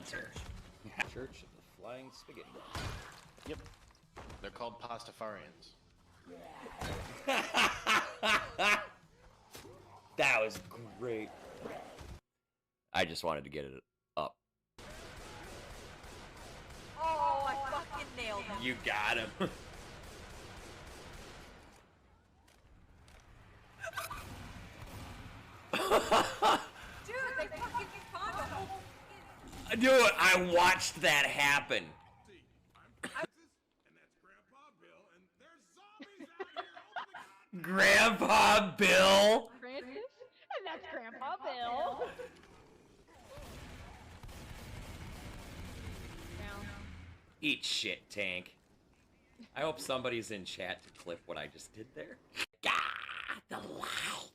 answer. Church of the Flying Spaghetti. Yep. They're called Pastafarians. That was great. I just wanted to get it up. Oh, I fucking nailed him. You got him. Dude, they fucking spawned a whole fucking... Dude, I watched that happen. Grandpa Bill. Francis? And that's Grandpa Bill. Eat shit, Tank. I hope somebody's in chat to clip what I just did there. God, the light.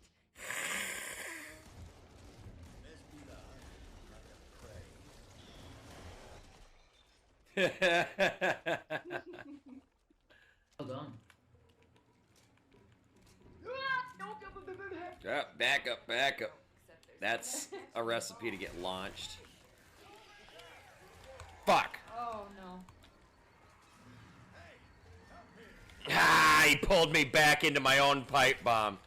Well done. Back up, back up. That's a recipe to get launched. Fuck. Oh no. Ah, he pulled me back into my own pipe bomb.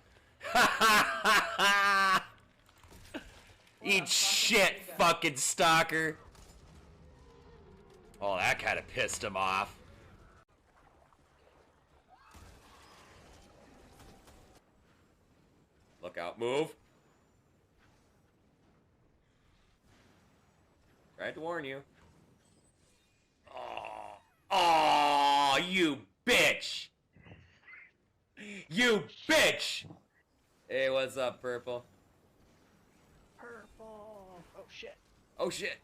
Eat shit, fucking stalker. Oh, that kind of pissed him off. Look out, move. Tried to warn you. Oh, oh, you bitch. You bitch. Hey, what's up, Purple? Purple. Oh shit. Oh shit.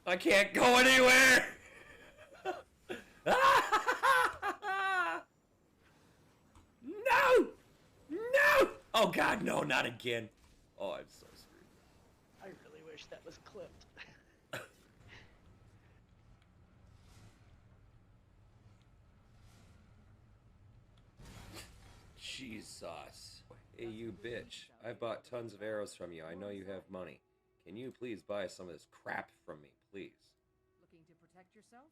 I can't go anywhere. No! No! Oh god, no, not again. Oh, I'm so screwed. I really wish that was clipped. Jesus. Hey, you bitch. I bought tons of arrows from you. I know you have money. Can you please buy some of this crap from me, please? Looking to protect yourself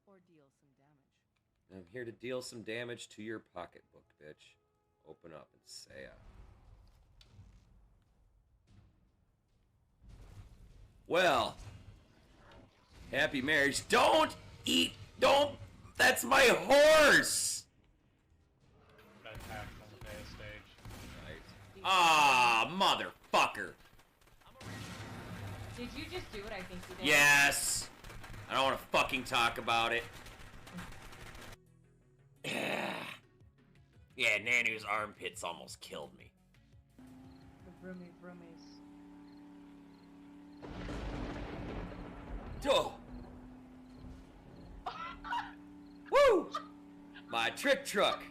or deal some damage? I'm here to deal some damage to your pocketbook, bitch. Open up and say it. Well, happy marriage. Don't eat. Don't. That's my horse. Got attacked on the beta stage. Right. Ah, motherfucker. Did you just do what I think you did? Yes. I don't want to fucking talk about it. Yeah, Nanu's armpits almost killed me. The brummies. Oh. Woo! My trick truck.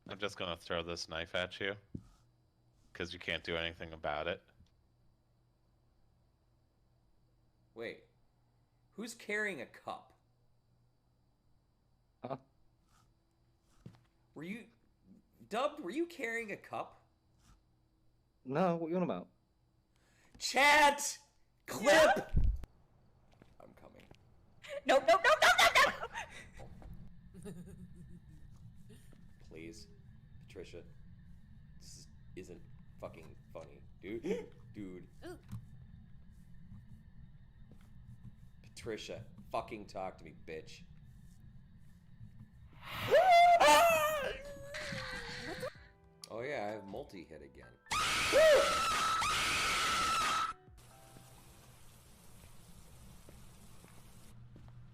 I'm just gonna throw this knife at you. Because you can't do anything about it. Wait. Who's carrying a cup? Huh? Were you... Dubbed, were you carrying a cup? No, what are you on about? Chat! Clip! I'm coming. No, no, no, no, no, no! Please. Patricia. This isn't fucking funny. Dude. Dude. Ooh. Patricia, fucking talk to me, bitch. Oh yeah, I have multi-hit again.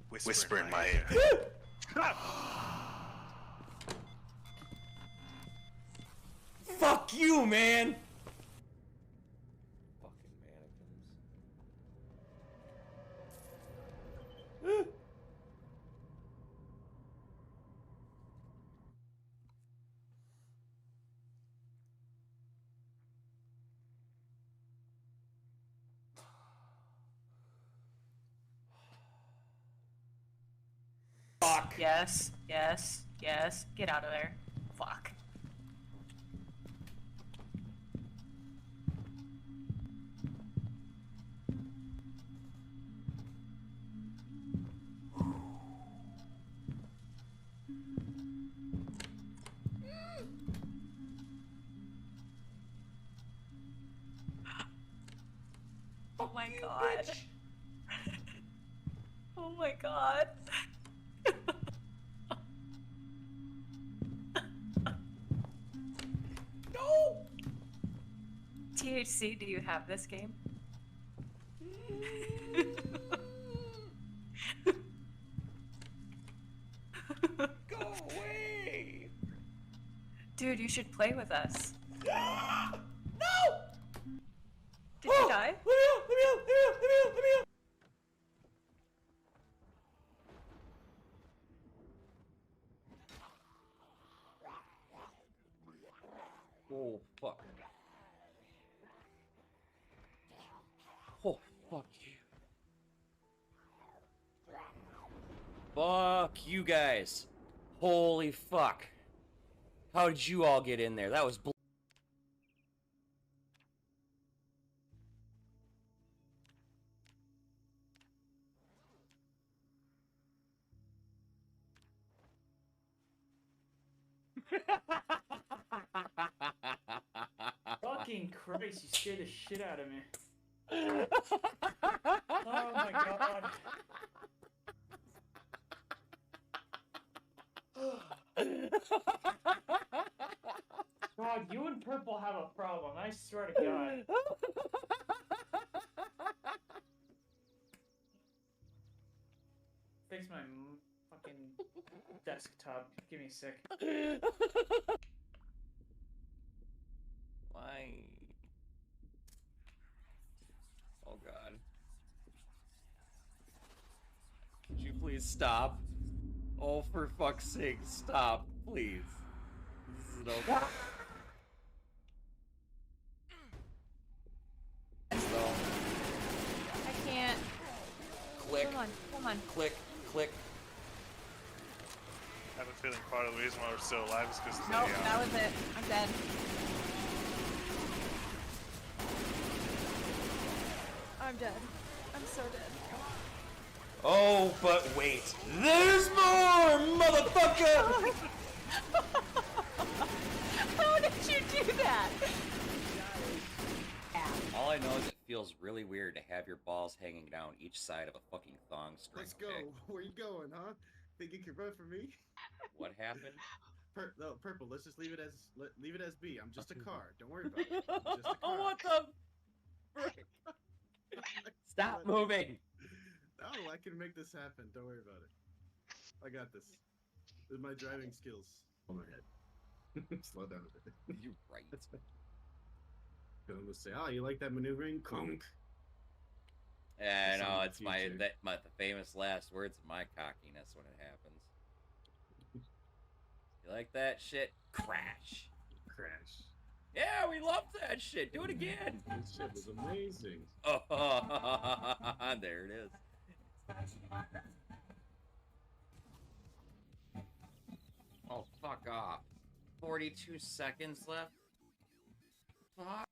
Whisper in my ear. Fuck Fuck you, man! Fucking mannequins. Fuck. Yes, yes, yes. Get out of there. Fuck. Oh my god. Oh my god. No! THC, do you have this game? Go away! Dude, you should play with us. No! Did you die? Let me out! Let me out! Let me out! Let me out! Let me out! Oh, fuck. Oh, fuck you. Fuck you guys. Holy fuck. How did you all get in there? That was Fucking Christ, you scared the shit out of me. Oh my god. God, you and Purple have a problem, I swear to God. Fix my fucking desktop. Give me a sec. Why? Oh god. Could you please stop? Oh, for fuck's sake, stop, please. This is no. I can't. Click, Come on, come on. click, click. I have a feeling part of the reason why we're still alive is because Nope, that was it. I'm dead. I'm dead. I'm so dead. Oh, but wait. There's more, motherfucker! How did you do that? All I know is it feels really weird to have your balls hanging down each side of a fucking thong string. Let's go. Okay? Where you going, huh? Think you can run for me? What happened? No, Purple. Let's just leave it as B. I'm just a car. Don't worry about it. I'm just a car. Oh, what the frick? Stop moving! No, I can make this happen. Don't worry about it. I got this. With my driving skills on my head. Slow down a bit. You're right. Gonna say, oh, you like that maneuvering? Clunk. Yeah, I It's know, on the it's my, future. the famous last words of my cockiness when it happens. You like that shit? Crash. Crash. Yeah, we love that shit. Do it again. This shit was amazing. Oh, there it is. Oh, fuck off. 42 seconds left. Fuck.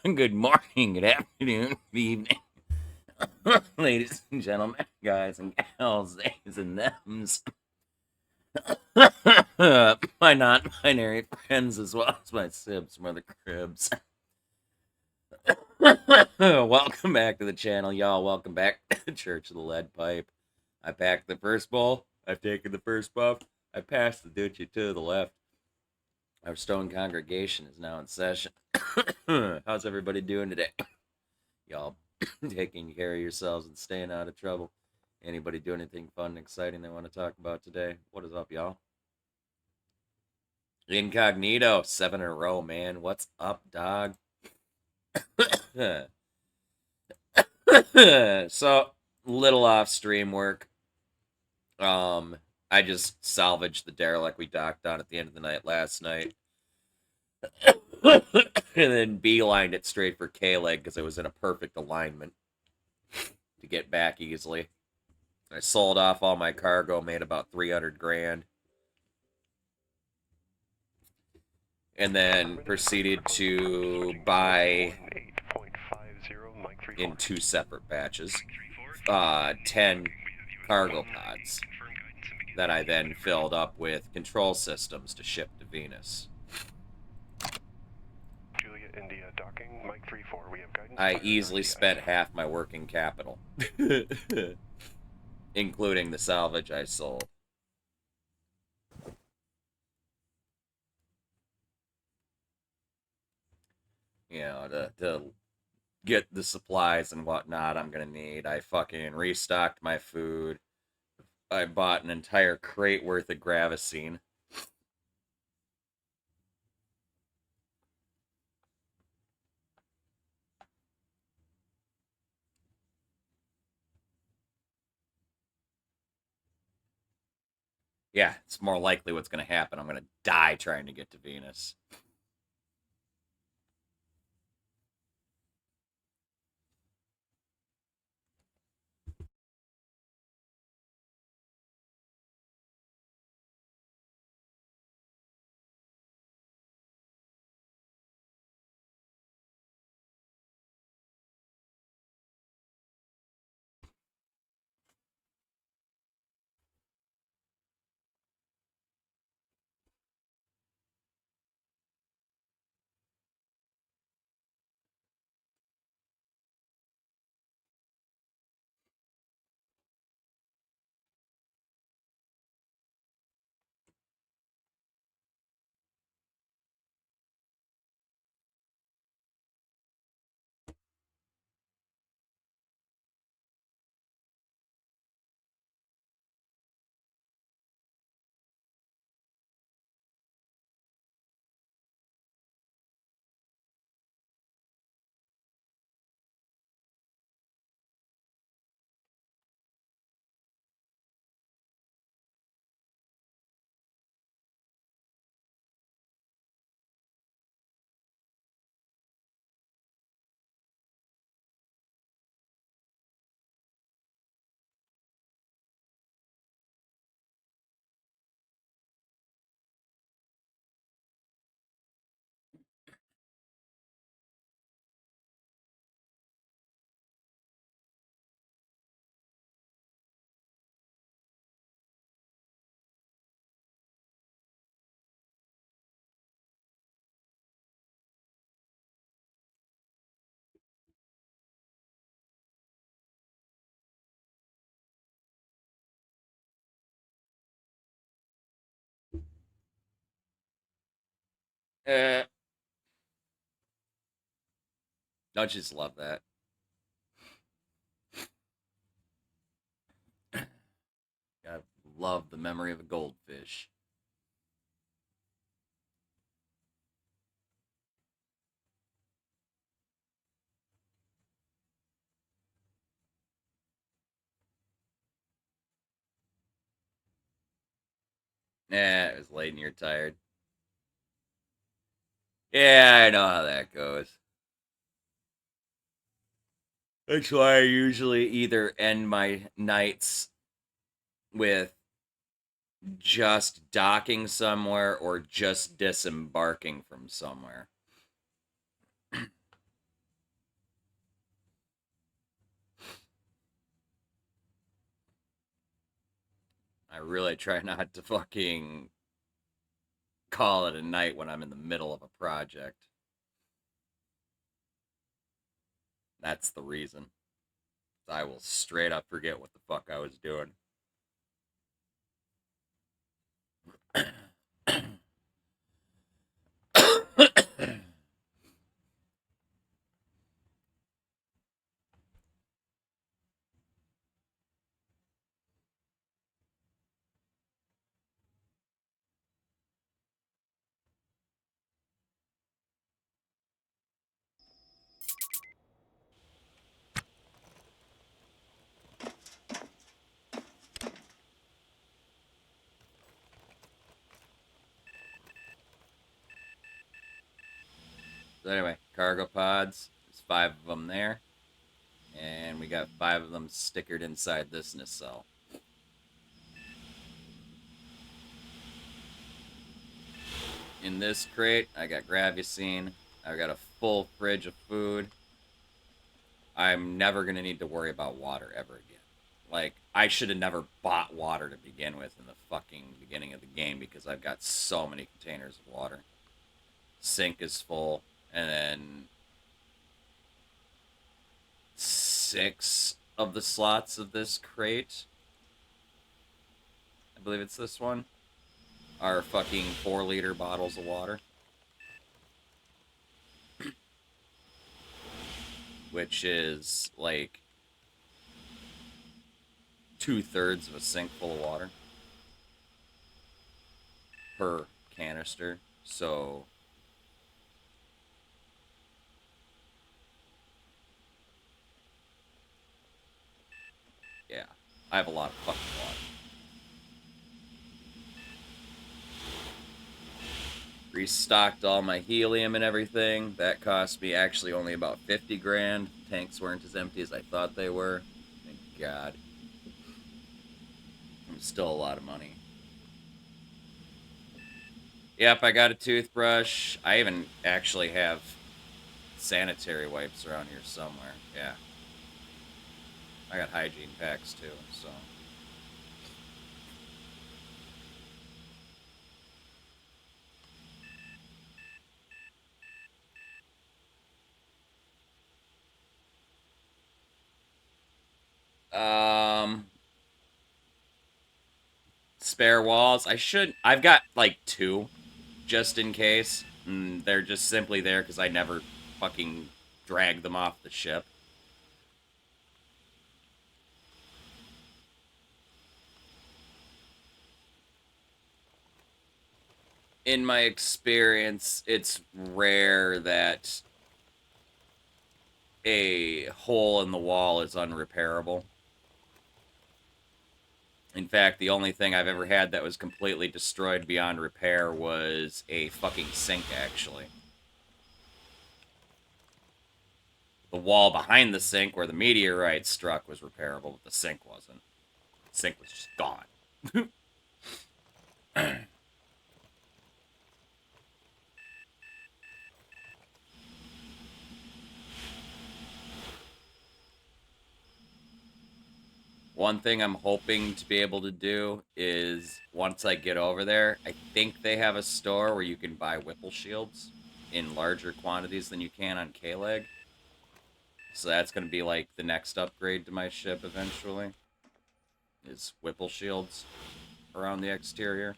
Good morning, good afternoon, good evening, ladies and gentlemen, guys and gals, theys and thems, my non-binary friends as well as my sibs from other cribs. Welcome back to the channel, y'all. Welcome back to the Church of the Lead Pipe. I packed the first bowl. I've taken the first puff. I passed the Dutchie to the left. Our stone congregation is now in session. How's everybody doing today? Y'all taking care of yourselves and staying out of trouble? Anybody do anything fun and exciting they want to talk about today? What is up, y'all? Incognito, 7 in a row, man. What's up, dog? So, little off stream work. I just salvaged the derelict we docked on at the end of the night last night. And then beelined it straight for KLEG because it was in a perfect alignment to get back easily. I sold off all my cargo, made about 300 grand. And then proceeded to buy in 2 separate batches 10 cargo pods that I then filled up with control systems to ship to Venus. Juliet India docking, Mike 3-4, we have guidance. I easily spent half my working capital, including the salvage I sold. You know, to get the supplies and whatnot I'm gonna need. I fucking restocked my food. I bought an entire crate worth of Gravicine. Yeah, it's more likely what's gonna happen. I'm gonna die trying to get to Venus. Don't you just love that? I love the memory of a goldfish. It was late and you're tired. Yeah, I know how that goes. That's why I usually either end my nights with just docking somewhere or just disembarking from somewhere. I really try not to fucking call it a night when I'm in the middle of a project. That's the reason. I will straight up forget what the fuck I was doing. So anyway, cargo pods. There's 5 of them there. And we got 5 of them stickered inside this nacelle. In this crate, I got Gravusine. I got a full fridge of food. I'm never going to need to worry about water ever again. Like, I should have never bought water to begin with in the fucking beginning of the game because I've got so many containers of water. Sink is full, and then 6 of the slots of this crate, I believe it's this one, are fucking 4-liter bottles of water. Which is like 2/3 of a sink full of water per canister. So yeah, I have a lot of fucking water. Restocked all my helium and everything. That cost me actually only about 50 grand. Tanks weren't as empty as I thought they were. Thank God. Still a lot of money. Yep, I got a toothbrush. I even actually have sanitary wipes around here somewhere. Yeah. I got hygiene packs too, so. Spare walls. I've got like 2 just in case. And they're just simply there because I never fucking drag them off the ship. In my experience, it's rare that a hole in the wall is unrepairable. In fact, the only thing I've ever had that was completely destroyed beyond repair was a fucking sink, actually. The wall behind the sink where the meteorite struck was repairable, but the sink wasn't. The sink was just gone. One thing I'm hoping to be able to do is, once I get over there, I think they have a store where you can buy Whipple shields in larger quantities than you can on KLEG. So that's going to be like the next upgrade to my ship eventually, is Whipple shields around the exterior.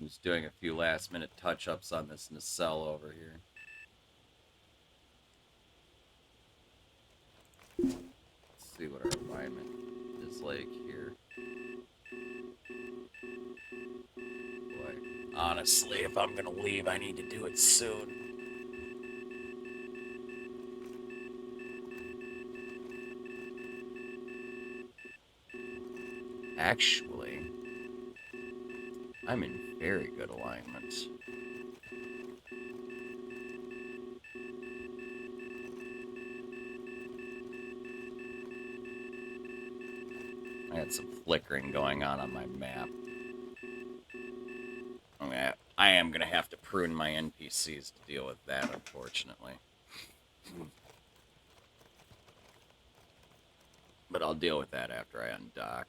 I'm just doing a few last minute touch-ups on this nacelle over here. Let's see what our alignment is like here. Boy, honestly, if I'm gonna leave, I need to do it soon. Actually, I'm in very good alignment. I had some flickering going on my map. I am going to have to prune my NPCs to deal with that, unfortunately. But I'll deal with that after I undock.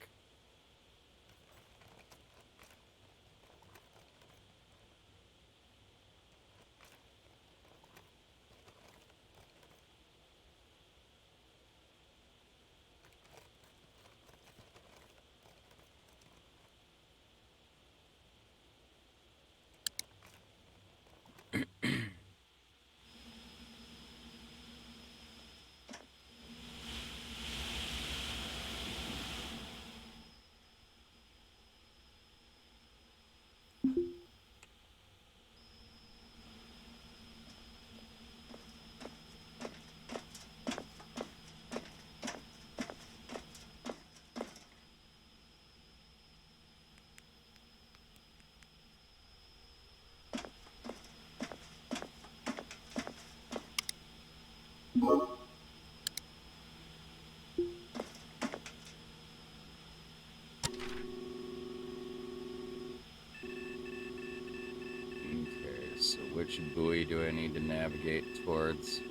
Which buoy do I need to navigate towards?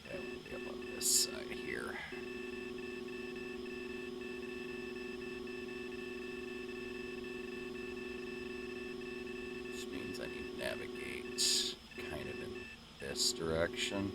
Okay, we'll be up on this side here. Which means I need to navigate kind of in this direction.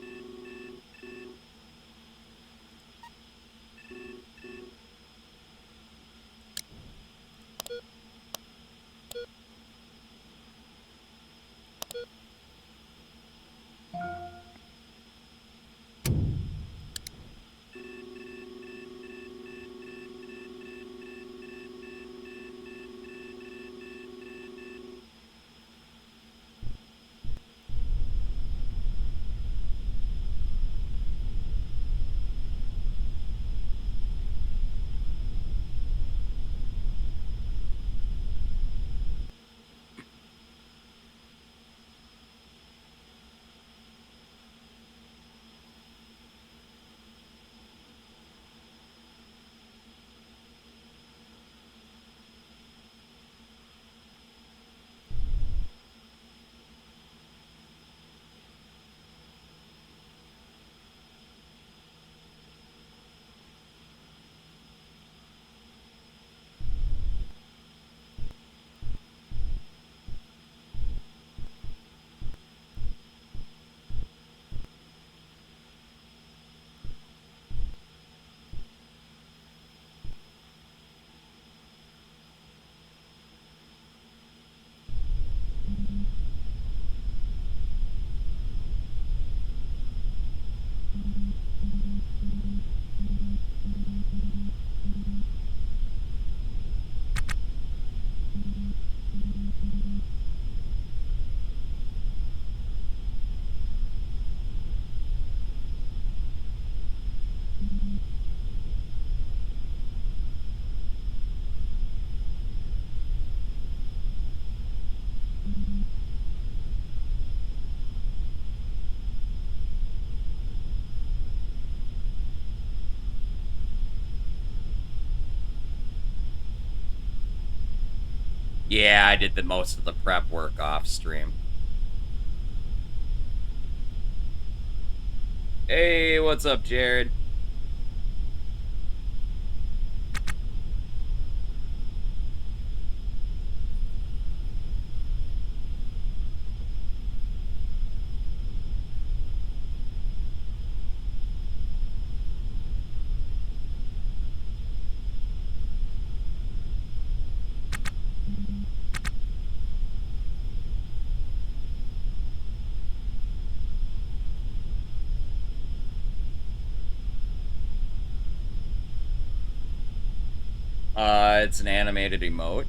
Yeah, I did the most of the prep work off stream. Hey, what's up, Jared? It's an animated emote.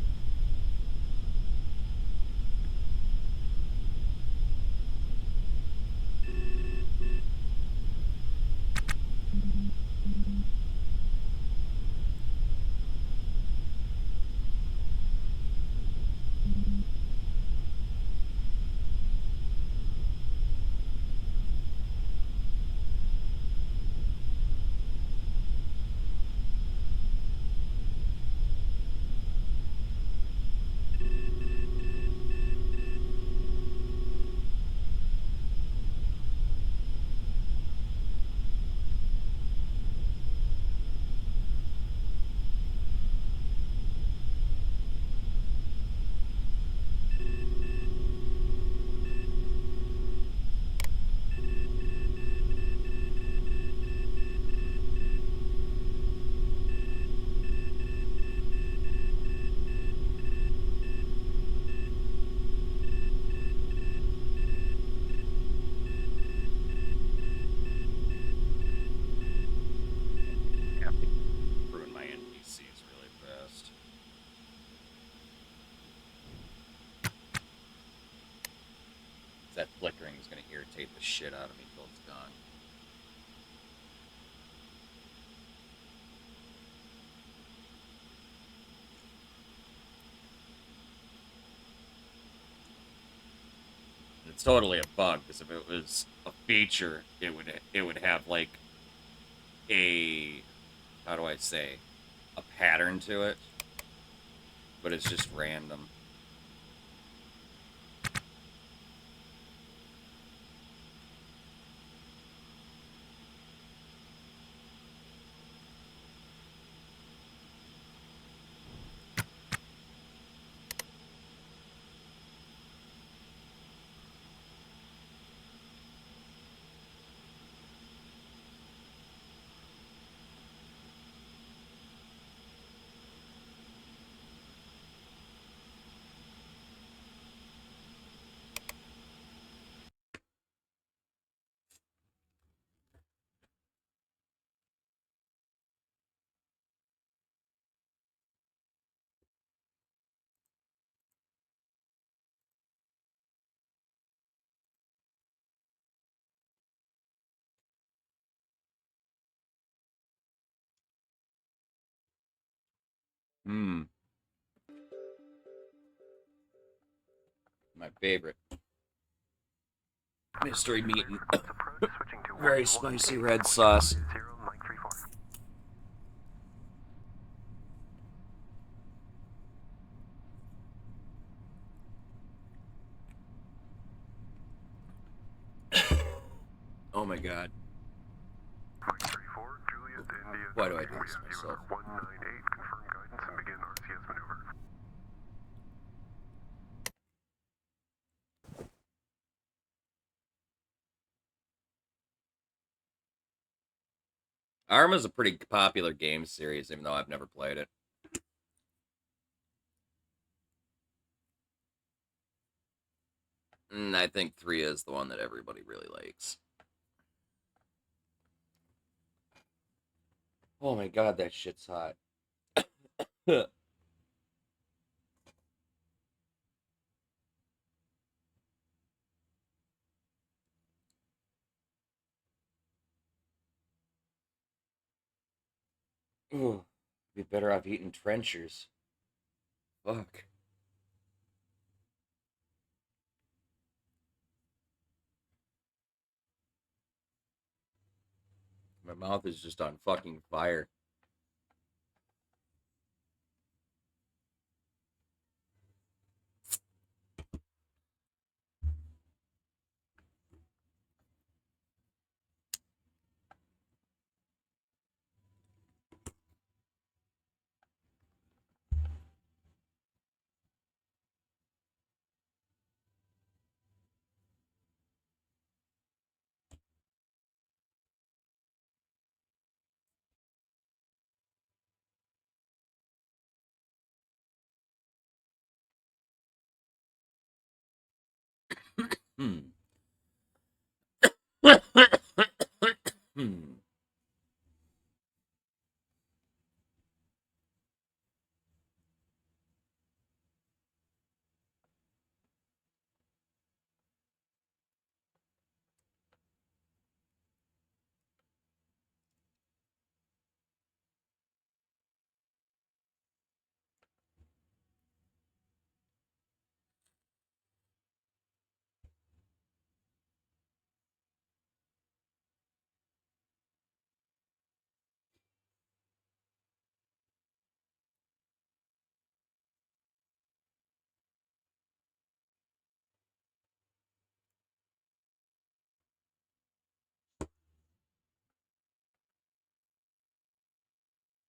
Ruin my NPCs really fast. That flickering is going to irritate the shit out of me till it's gone. It's totally a bug, because if it was a feature, it would have like a, how do I say, a pattern to it. but it's just random. My favorite. Mystery meat and very spicy red sauce. Oh my god. Why do I do this to myself? 198, confirm guidance and begin RCS maneuver. Arma's a pretty popular game series, even though I've never played it. And I think 3 is the one that everybody really likes. Oh my god, that shit's hot. Ooh, be better off eating trenchers. Fuck. My mouth is just on fucking fire. Hmm. Hmm.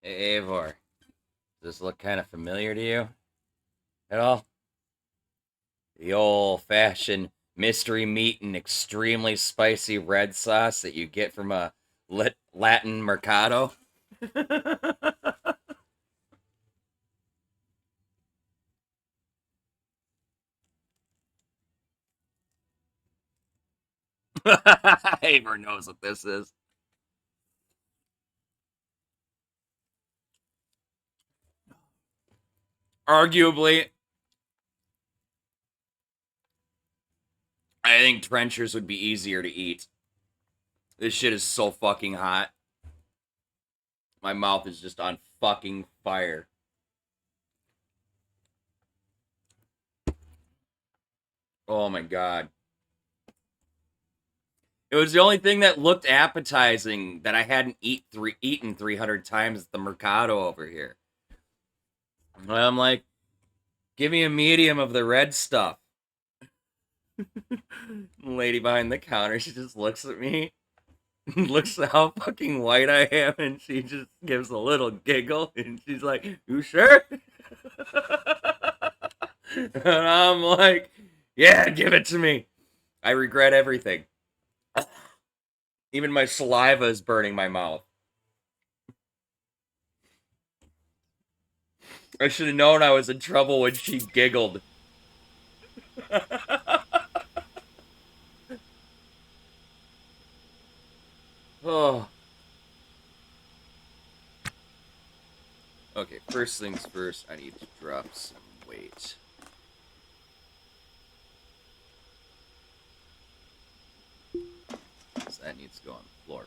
Hey, Eivor, does this look kind of familiar to you at all? The old-fashioned mystery meat and extremely spicy red sauce that you get from a Latin mercado? Eivor knows what this is. Arguably, I think trenchers would be easier to eat. This shit is so fucking hot. My mouth is just on fucking fire. Oh my god. It was the only thing that looked appetizing that I hadn't eaten 300 times at the Mercado over here. And I'm like, Give me a medium of the red stuff. Lady behind the counter, she just looks at me, looks at how fucking white I am, and she just gives a little giggle, and she's like, "You sure?" And I'm like, "Yeah, give it to me. I regret everything. Even my saliva is burning my mouth." I should have known I was in trouble when she giggled. Oh. Okay, first things first, I need to drop some weight. So that needs to go on the floor.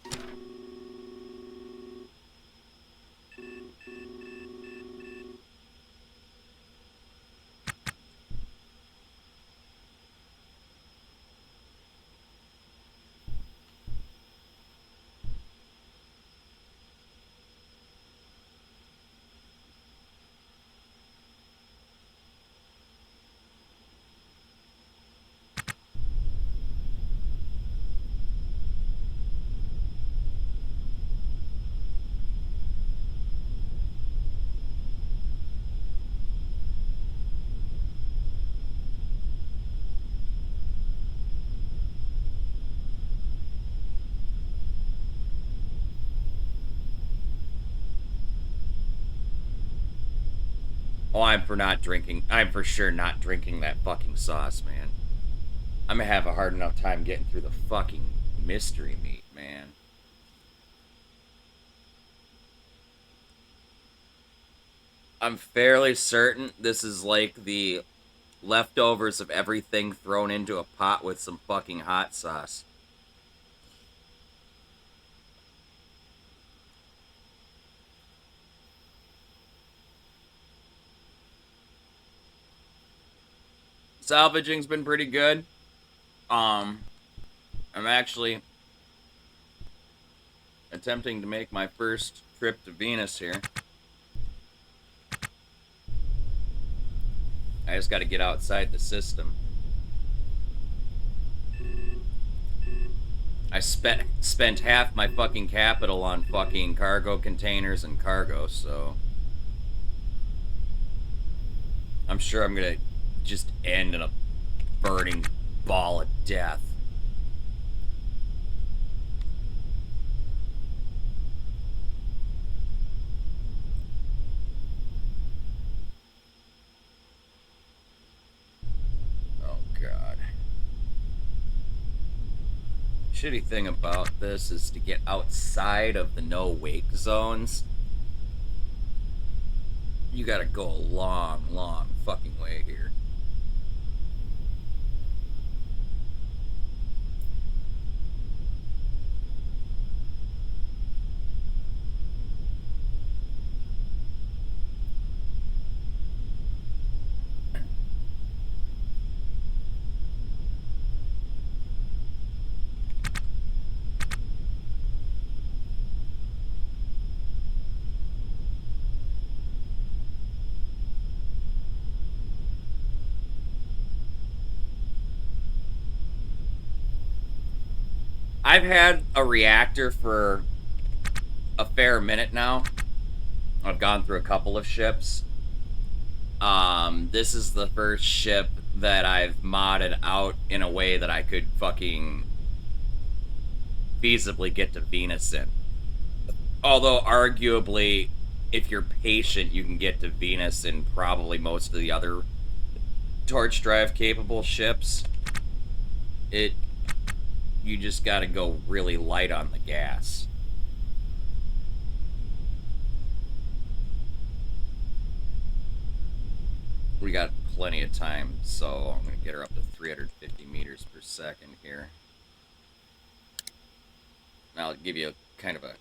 Oh, I'm for sure not drinking that fucking sauce, man. I'm gonna have a hard enough time getting through the fucking mystery meat, man. I'm fairly certain this is like the leftovers of everything thrown into a pot with some fucking hot sauce. Salvaging's been pretty good. I'm actually attempting to make my first trip to Venus here. I just got to get outside the system. I spent half my fucking capital on fucking cargo containers and cargo, so I'm sure I'm gonna just end in a burning ball of death. Oh god. Shitty thing about this is to get outside of the no wake zones. You gotta go a long, long fucking way here. I've had a reactor for a fair minute now. I've gone through a couple of ships. This is the first ship that I've modded out in a way that I could fucking feasibly get to Venus in. Although, arguably, if you're patient, you can get to Venus in probably most of the other torch drive capable ships. You just gotta go really light on the gas. We got plenty of time, so I'm gonna get her up to 350 meters per second here. Now I'll give you kind of a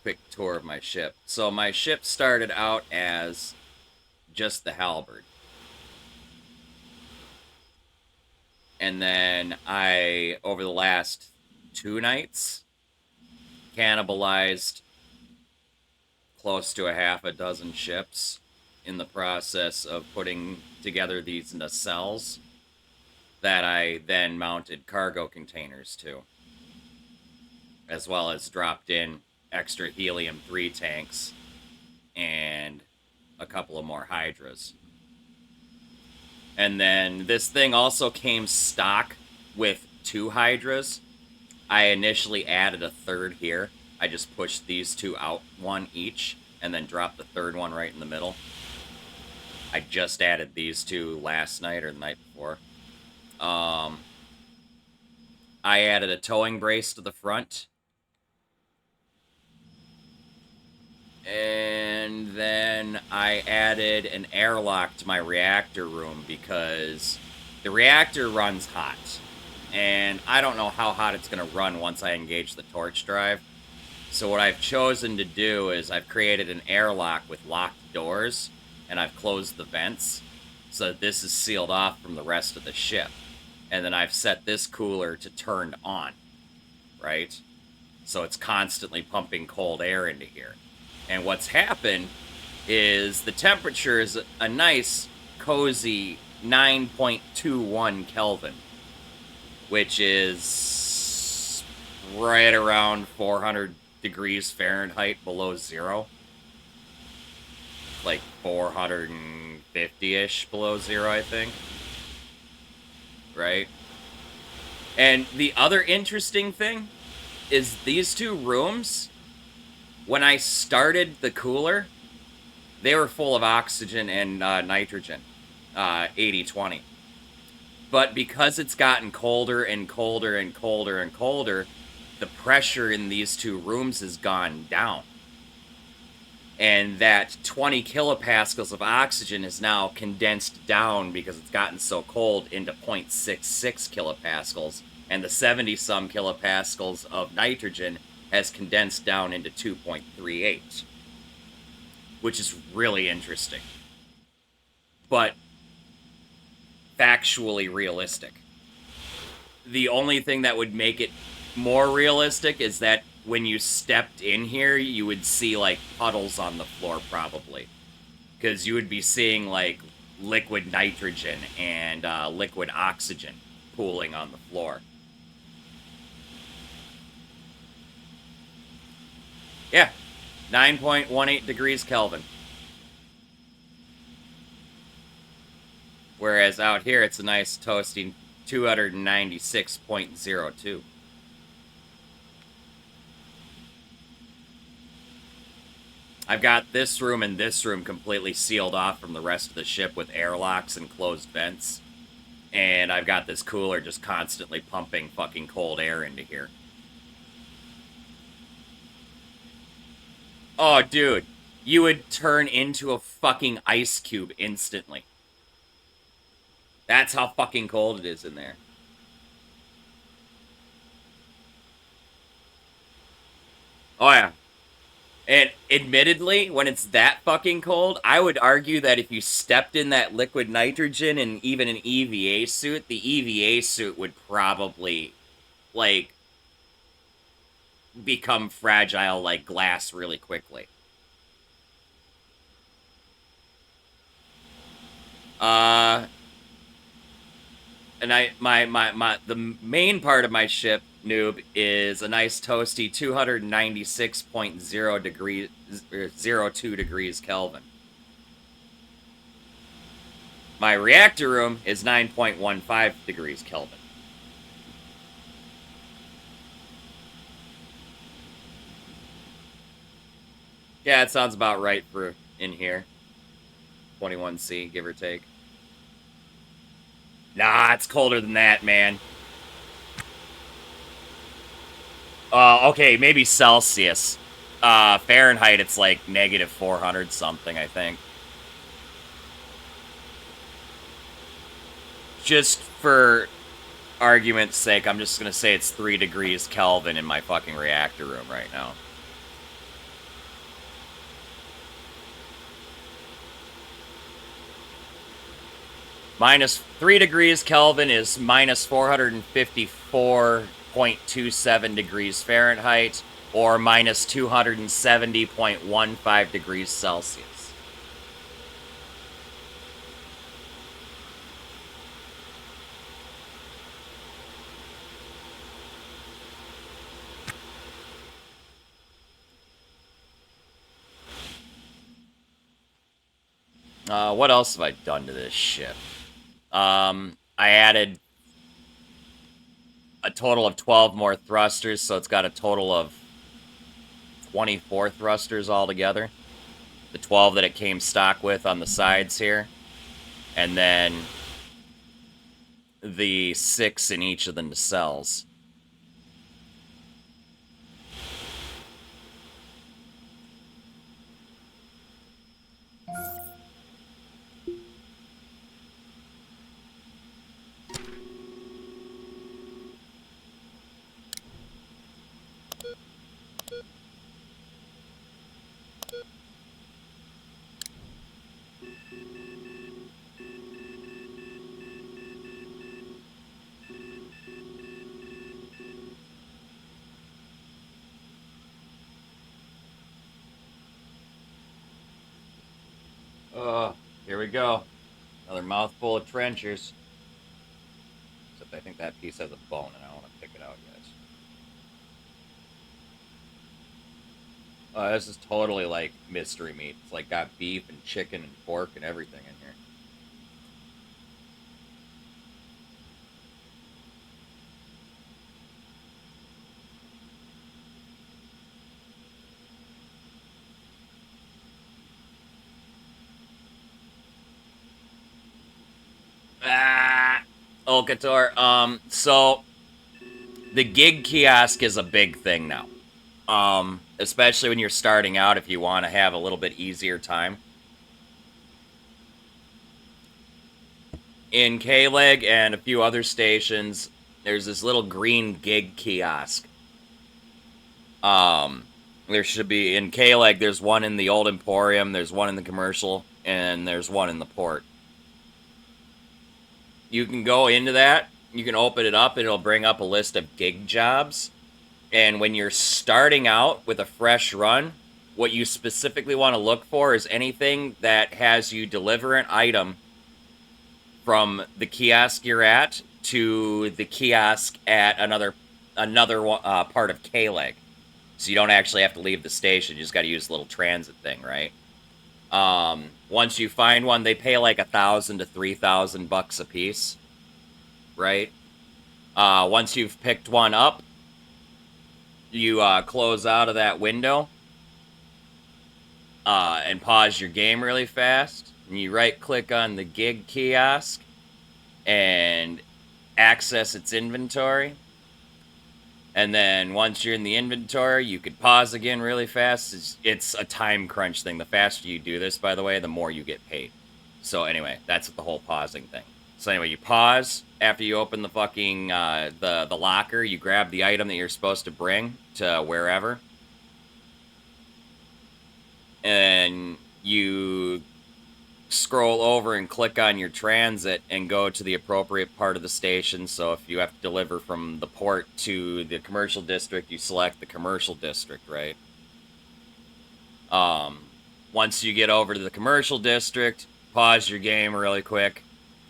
quick tour of my ship. So my ship started out as just the halberd. And then I, over the last 2 nights, cannibalized close to a half a dozen ships in the process of putting together these nacelles that I then mounted cargo containers to, as well as dropped in extra helium-3 tanks and a couple of more hydras. And then this thing also came stock with 2 hydras. I initially added a third here. I just pushed these 2 out, 1 each, and then dropped the third one right in the middle. I just added these 2 last night or the night before. I added a towing brace to the front. And then I added an airlock to my reactor room because the reactor runs hot. And I don't know how hot it's going to run once I engage the torch drive. So what I've chosen to do is I've created an airlock with locked doors, and I've closed the vents, so that this is sealed off from the rest of the ship. And then I've set this cooler to turned on, right? So it's constantly pumping cold air into here. And what's happened is the temperature is a nice, cozy 9.21 Kelvin, which is right around 400 degrees Fahrenheit below zero. Like 450-ish below zero, I think. Right? And the other interesting thing is these 2 rooms, when I started the cooler, they were full of oxygen and nitrogen, 80-20. But because it's gotten colder and colder and colder and colder, the pressure in these 2 rooms has gone down. And that 20 kilopascals of oxygen is now condensed down because it's gotten so cold into 0.66 kilopascals. And the 70-some kilopascals of nitrogen has condensed down into 2.38. Which is really interesting. But factually realistic. The only thing that would make it more realistic is that when you stepped in here, you would see, like, puddles on the floor, probably. Because you would be seeing, like, liquid nitrogen and liquid oxygen pooling on the floor. Yeah, 9.18 degrees Kelvin. Whereas out here, it's a nice toasty 296.02. I've got this room and this room completely sealed off from the rest of the ship with airlocks and closed vents. And I've got this cooler just constantly pumping fucking cold air into here. Oh, dude. You would turn into a fucking ice cube instantly. That's how fucking cold it is in there. Oh, yeah. And admittedly, when it's that fucking cold, I would argue that if you stepped in that liquid nitrogen and even an EVA suit, the EVA suit would probably, like, become fragile like glass really quickly. And the main part of my ship, noob, is a nice toasty 296.0 degrees, 02 degrees Kelvin. My reactor room is 9.15 degrees Kelvin. Yeah, it sounds about right for in here. 21C, give or take. Nah, it's colder than that, man. Okay, maybe Celsius. Fahrenheit, it's like negative 400 something, I think. Just for argument's sake, I'm just gonna say it's 3 degrees Kelvin in my fucking reactor room right now. Minus 3 degrees Kelvin is minus 454.27 degrees Fahrenheit, or minus 270.15 degrees Celsius. What else have I done to this ship? I added a total of 12 more thrusters, so it's got a total of 24 thrusters altogether. The 12 that it came stock with on the sides here. And then the 6 in each of the nacelles. Here we go. Another mouthful of trenchers. Except I think that piece has a bone and I don't want to pick it out yet. This is totally like mystery meat. It's like got beef and chicken and pork and everything in here. Okator. So the gig kiosk is a big thing now. Especially when you're starting out if you want to have a little bit easier time. In KLEG and a few other stations, there's this little green gig kiosk. There should be, in KLEG, there's one in the old Emporium, there's one in the commercial, and there's one in the port. You can go into that, you can open it up, and it'll bring up a list of gig jobs. And when you're starting out with a fresh run, what you specifically want to look for is anything that has you deliver an item from the kiosk you're at to the kiosk at another part of KLEG. So you don't actually have to leave the station. You just got to use the little transit thing, right? Once you find one, they pay like $1,000 to $3,000 a piece, right? Once you've picked one up, you close out of that window and pause your game really fast. And you right-click on the gig kiosk and access its inventory. And then once you're in the inventory, you could pause again really fast. It's a time crunch thing. The faster you do this, by the way, the more you get paid. So anyway, that's the whole pausing thing. So anyway, you pause after you open the fucking the locker. You grab the item that you're supposed to bring to wherever, and you scroll over and click on your transit and go to the appropriate part of the station. So if you have to deliver from the port to the commercial district, you select the commercial district, right? Once you get over to the commercial district, pause your game really quick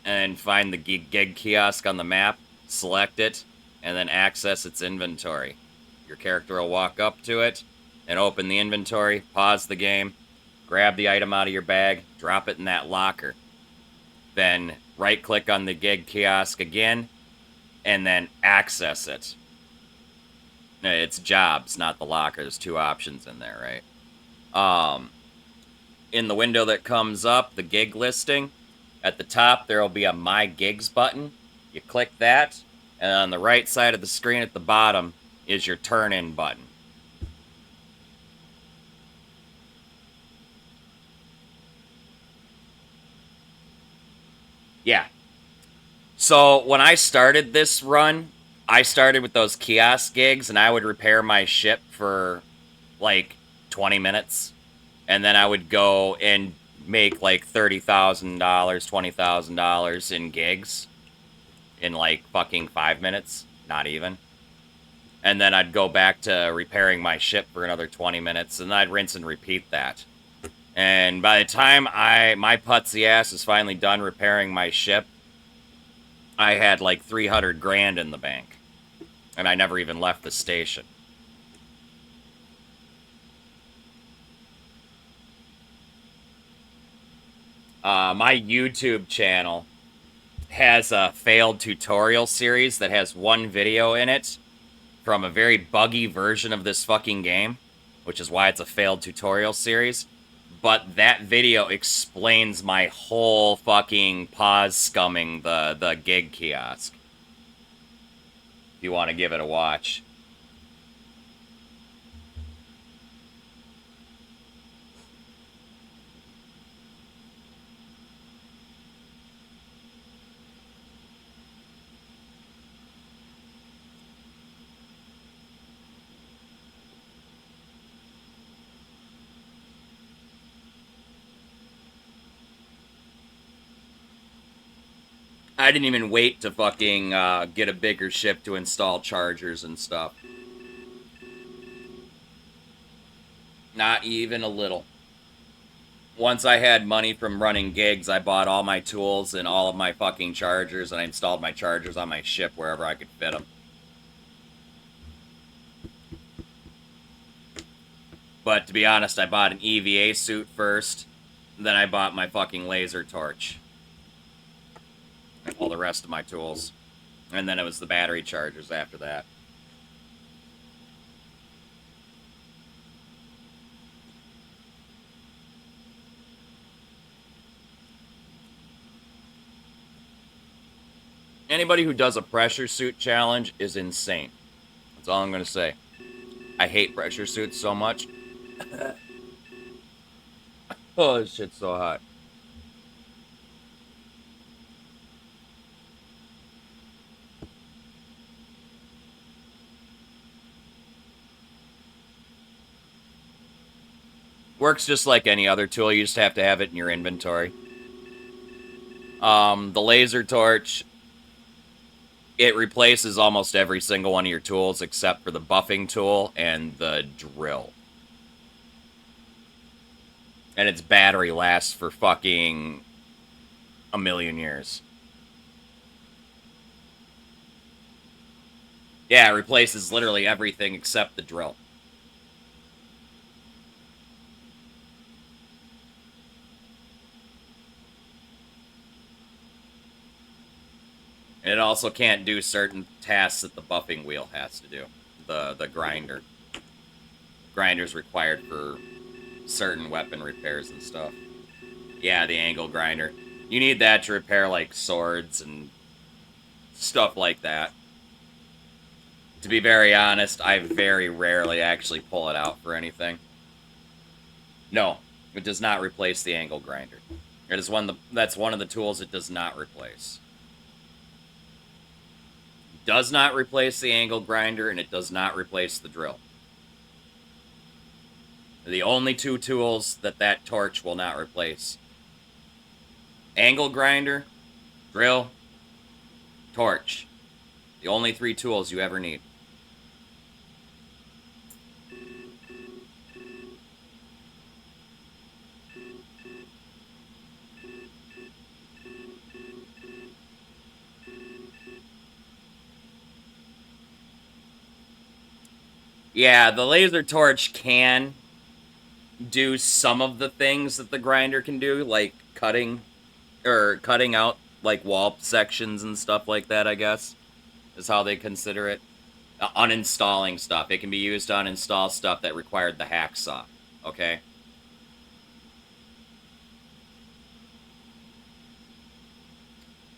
and find the gig kiosk on the map, select it, and then access its inventory. Your character will walk up to it and open the inventory, pause the game, grab the item out of your bag, drop it in that locker. Then right-click on the gig kiosk again, and then access it. It's jobs, not the locker. There's two options in there, right? In the window that comes up, the gig listing, at the top there will be a My Gigs button. You click that, and on the right side of the screen at the bottom is your turn-in button. Yeah. So when I started this run, I started with those kiosk gigs, and I would repair my ship for like 20 minutes. And then I would go and make like $30,000, $20,000 in gigs in like fucking 5 minutes. Not even. And then I'd go back to repairing my ship for another 20 minutes, and I'd rinse and repeat that. And by the time my putsy ass is finally done repairing my ship, I had like 300 grand in the bank. And I never even left the station. My YouTube channel has a failed tutorial series that has one video in it from a very buggy version of this fucking game, which is why it's a failed tutorial series. But that video explains my whole fucking pause scumming the gig kiosk. If you want to give it a watch. I didn't even wait to fucking get a bigger ship to install chargers and stuff. Not even a little. Once I had money from running gigs, I bought all my tools and all of my fucking chargers, and I installed my chargers on my ship wherever I could fit them. But to be honest, I bought an EVA suit first, then I bought my fucking laser torch. And all the rest of my tools. And then it was the battery chargers after that. Anybody who does a pressure suit challenge is insane. That's all I'm going to say. I hate pressure suits so much. Oh, this shit's so hot. Works just like any other tool, you just have to have it in your inventory. The laser torch, it replaces almost every single one of your tools except for the buffing tool and the drill. And its battery lasts for fucking a million years. Yeah, it replaces literally everything except the drill. And it also can't do certain tasks that the buffing wheel has to do. The grinder. Grinder's required for certain weapon repairs and stuff. Yeah, the angle grinder. You need that to repair, like, swords and stuff like that. To be very honest, I very rarely actually pull it out for anything. No, it does not replace the angle grinder. It is that's one of the tools it does not replace. Does not replace the angle grinder, and it does not replace the drill. The only two tools that torch will not replace. Angle grinder, drill, torch. The only three tools you ever need. Yeah, the laser torch can do some of the things that the grinder can do, like cutting out like wall sections and stuff like that, I guess, is how they consider it. Uninstalling stuff. It can be used to uninstall stuff that required the hacksaw, okay?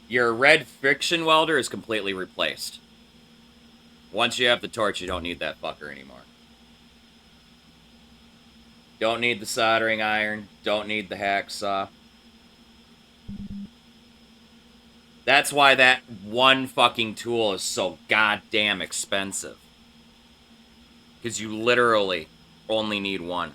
Your red friction welder is completely replaced. Once you have the torch, you don't need that fucker anymore. Don't need the soldering iron. Don't need the hacksaw. That's why that one fucking tool is so goddamn expensive. Because you literally only need one.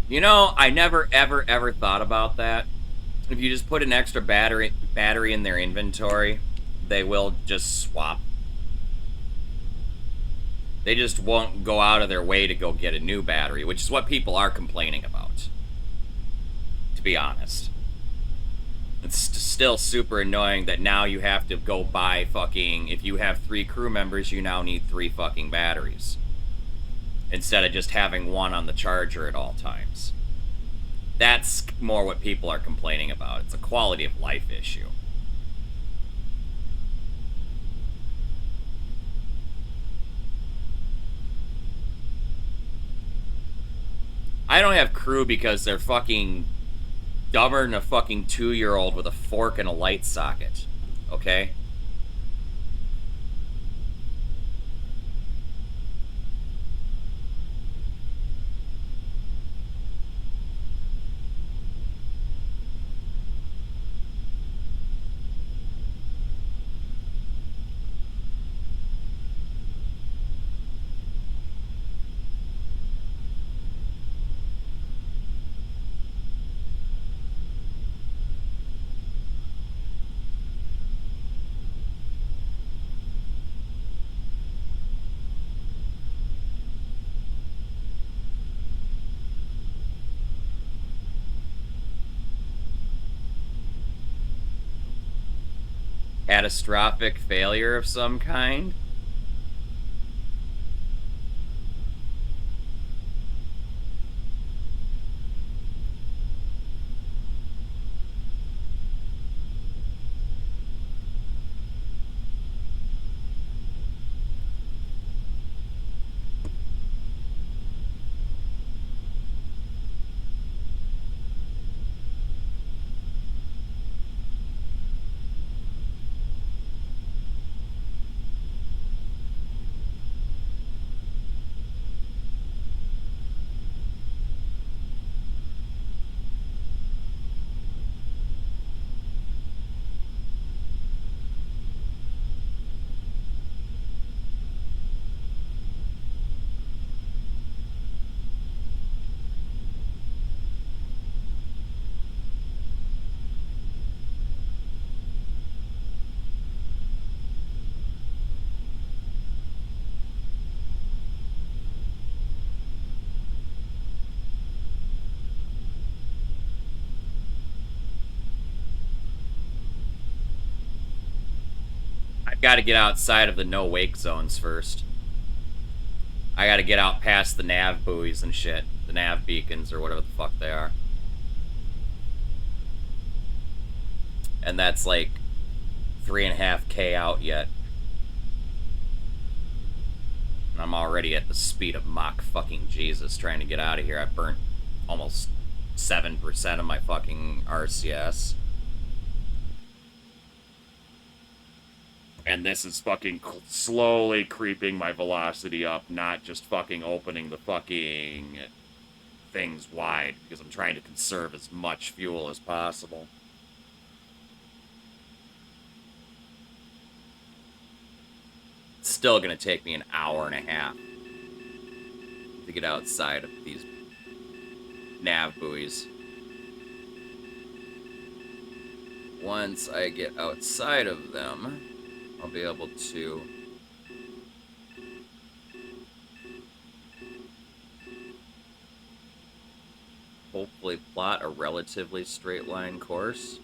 You know, I never, ever, ever thought about that. If you just put an extra battery in their inventory, they will just swap. They just won't go out of their way to go get a new battery, which is what people are complaining about. To be honest. It's still super annoying that now you have to go buy fucking... If you have 3 crew members, you now need 3 fucking batteries. Instead of just having one on the charger at all times. That's more what people are complaining about. It's a quality of life issue. I don't have crew because they're fucking dumber than a fucking 2-year-old with a fork and a light socket. Okay? Catastrophic failure of some kind? I've got to get outside of the no-wake zones first. I got to get out past the nav buoys and shit. The nav beacons or whatever the fuck they are. And that's like 3.5K out yet. And I'm already at the speed of Mach fucking Jesus trying to get out of here. I burnt almost 7% of my fucking RCS. And this is fucking slowly creeping my velocity up, not just fucking opening the fucking things wide, because I'm trying to conserve as much fuel as possible. It's still gonna take me an hour and a half to get outside of these nav buoys. Once I get outside of them, I'll be able to hopefully plot a relatively straight line course.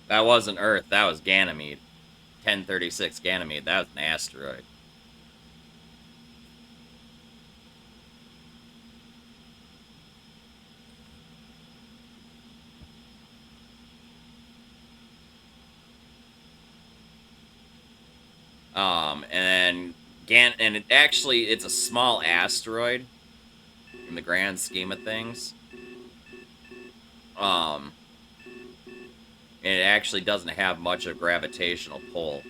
That wasn't Earth, that was Ganymede. 1036 Ganymede, that was an asteroid. And then and it's a small asteroid in the grand scheme of things. And it actually doesn't have much of a gravitational pull.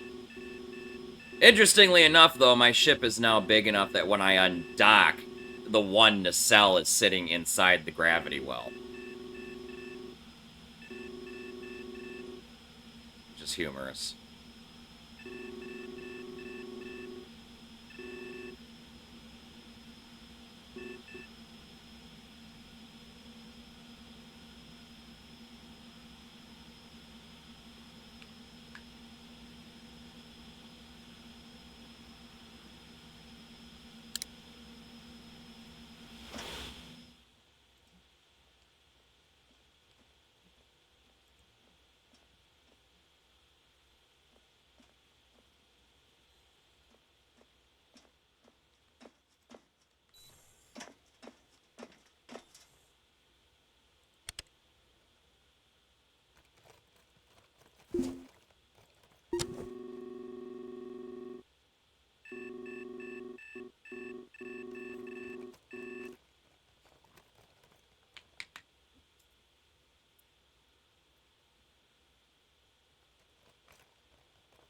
Interestingly enough, though, my ship is now big enough that when I undock, the one nacelle is sitting inside the gravity well. Which is humorous.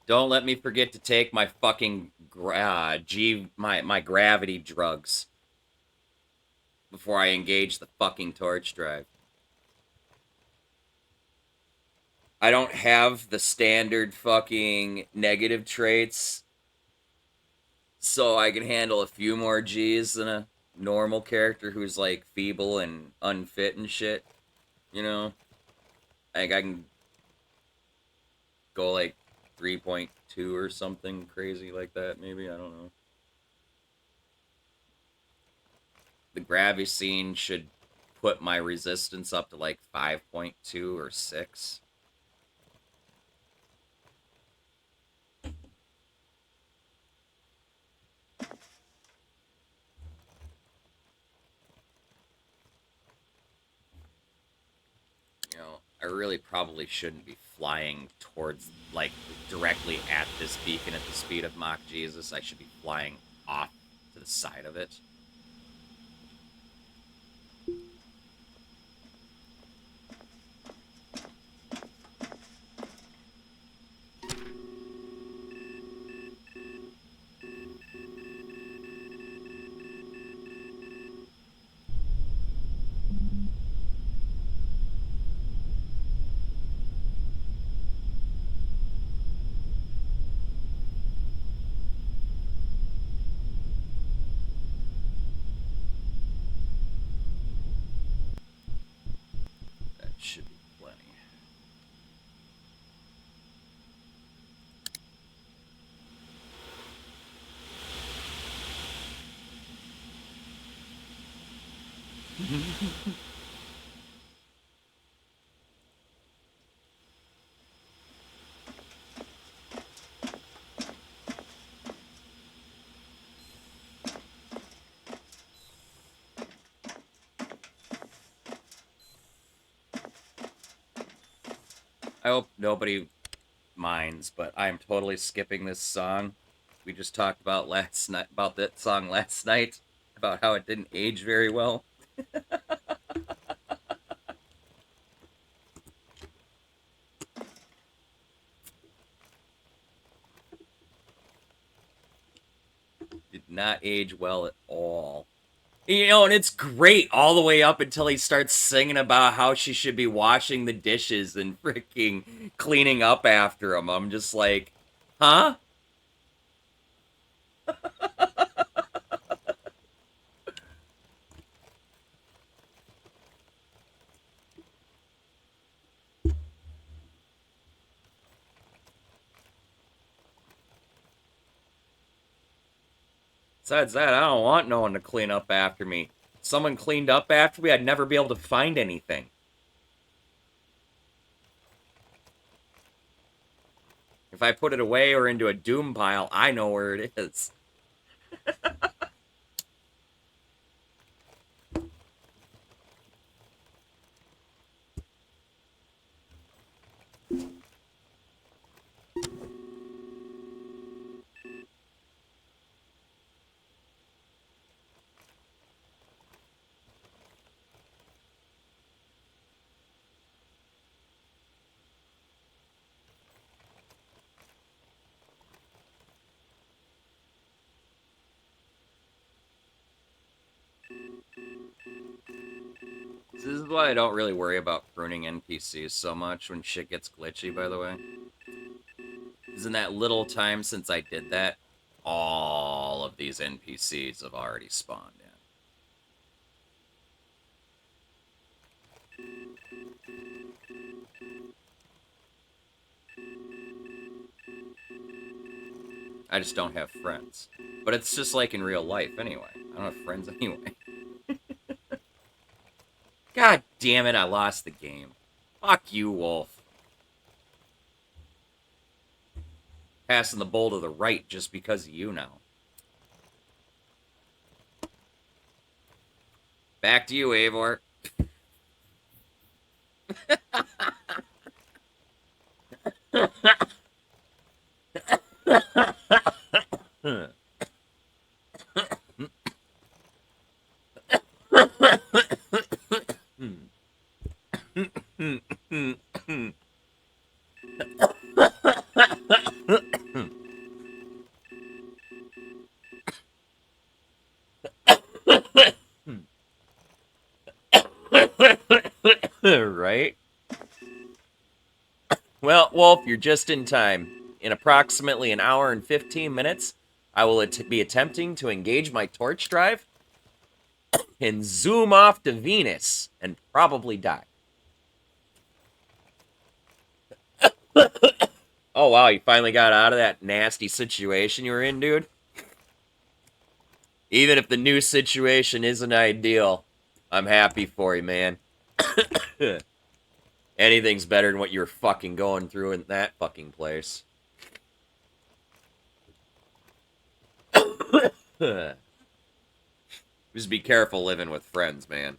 Don't let me forget to take my fucking my gravity drugs before I engage the fucking torch drive. I don't have the standard fucking negative traits, so I can handle a few more G's than a normal character who's like feeble and unfit and shit. You know? I think I can go like 3.2 or something crazy like that, maybe. I don't know. The gravity scene should put my resistance up to like 5.2 or 6. You know, I really probably shouldn't be flying towards, like, directly at this beacon at the speed of Mach Jesus. I should be flying off to the side of it. That should be plenty. I hope nobody minds, but I'm totally skipping this song. We just talked about that song last night, about how it didn't age very well. Did not age well at all. You know, and it's great all the way up until he starts singing about how she should be washing the dishes and freaking cleaning up after him. I'm just like, huh? Besides that, I don't want no one to clean up after me. If someone cleaned up after me, I'd never be able to find anything. If I put it away or into a doom pile, I know where it is. This is why I don't really worry about pruning NPCs so much when shit gets glitchy, by the way. Because in that little time since I did that, all of these NPCs have already spawned in. I just don't have friends. But it's just like in real life anyway. I don't have friends anyway. God damn it, I lost the game. Fuck you, Wolf. Passing the ball to the right just because of you now. Back to you, Eivor. Right? Well, Wolf, you're just in time. In approximately an hour and 15 minutes, I will be attempting to engage my torch drive and zoom off to Venus and probably die. Oh, wow, you finally got out of that nasty situation you were in, dude? Even if the new situation isn't ideal, I'm happy for you, man. Anything's better than what you were fucking going through in that fucking place. Just be careful living with friends, man.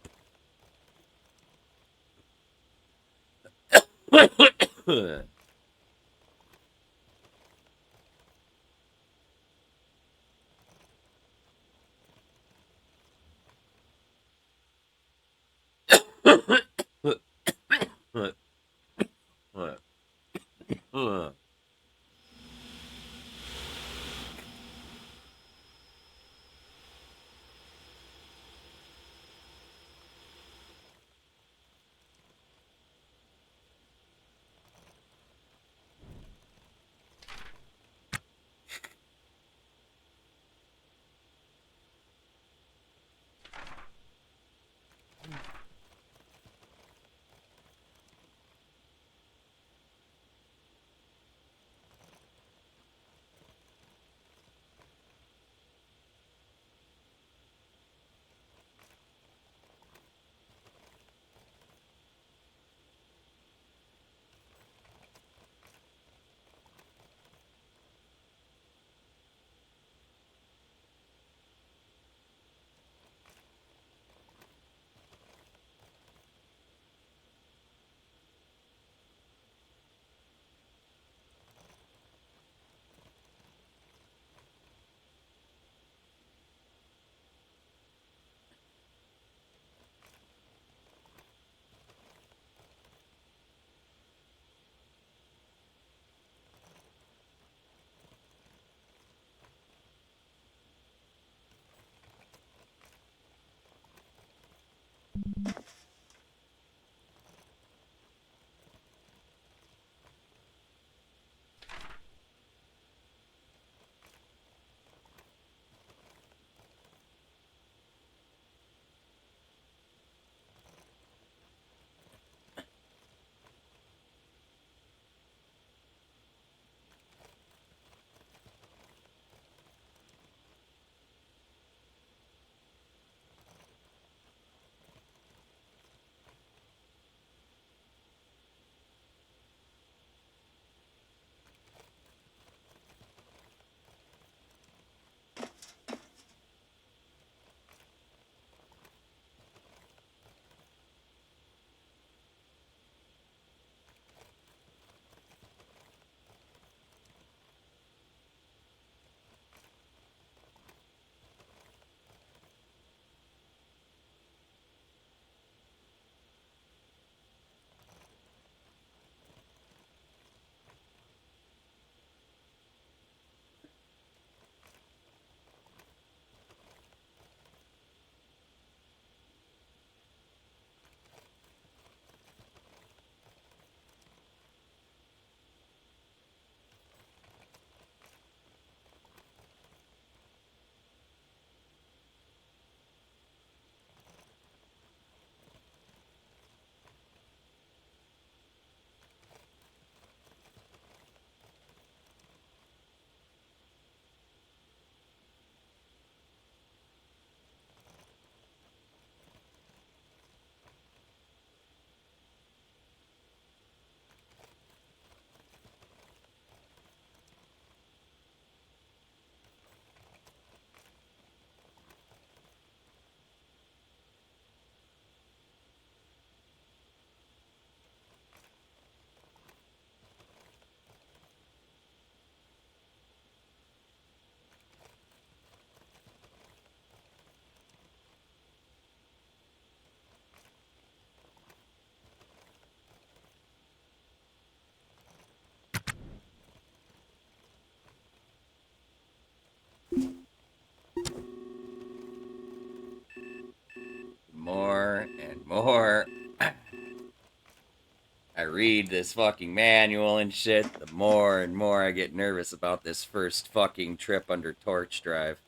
read this fucking manual and shit, the more and more I get nervous about this first fucking trip under Torch Drive.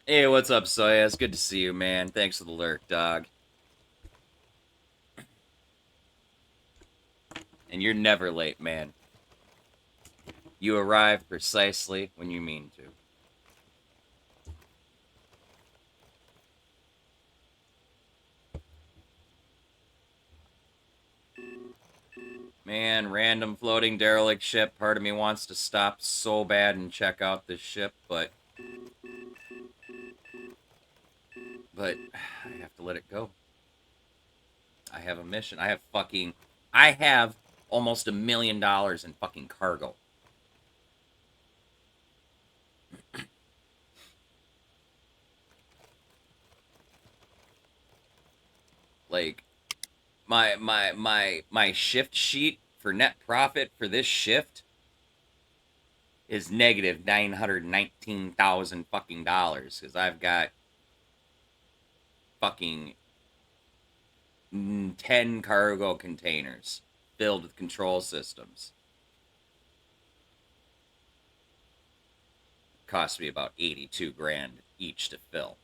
Hey, what's up, Soya? It's good to see you, man. Thanks for the lurk, dog. And you're never late, man. You arrive precisely when you mean to. Man, random floating derelict ship. Part of me wants to stop so bad and check out this ship, but I have to let it go. I have a mission. I have almost $1 million in fucking cargo. Like, my shift sheet for net profit for this shift is negative $919,000 fucking dollars, because I've got fucking 10 cargo containers filled with control systems. Cost me about 82 grand each to fill.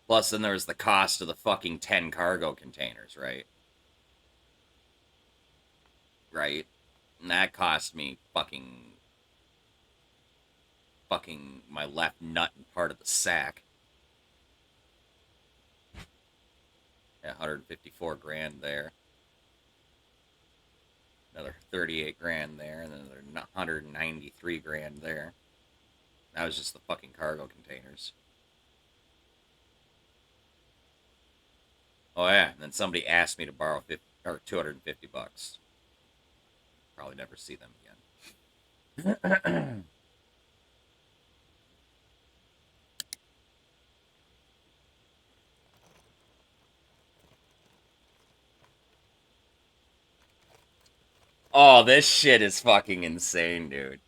Plus, then there's the cost of the fucking 10 cargo containers, right? Right? And that cost me fucking my left nut and part of the sack. Yeah, 154 grand there. Another 38 grand there, and then another 193 grand there. That was just the fucking cargo containers. Oh yeah, and then somebody asked me to borrow $250. Probably never see them again. Oh, this shit is fucking insane, dude.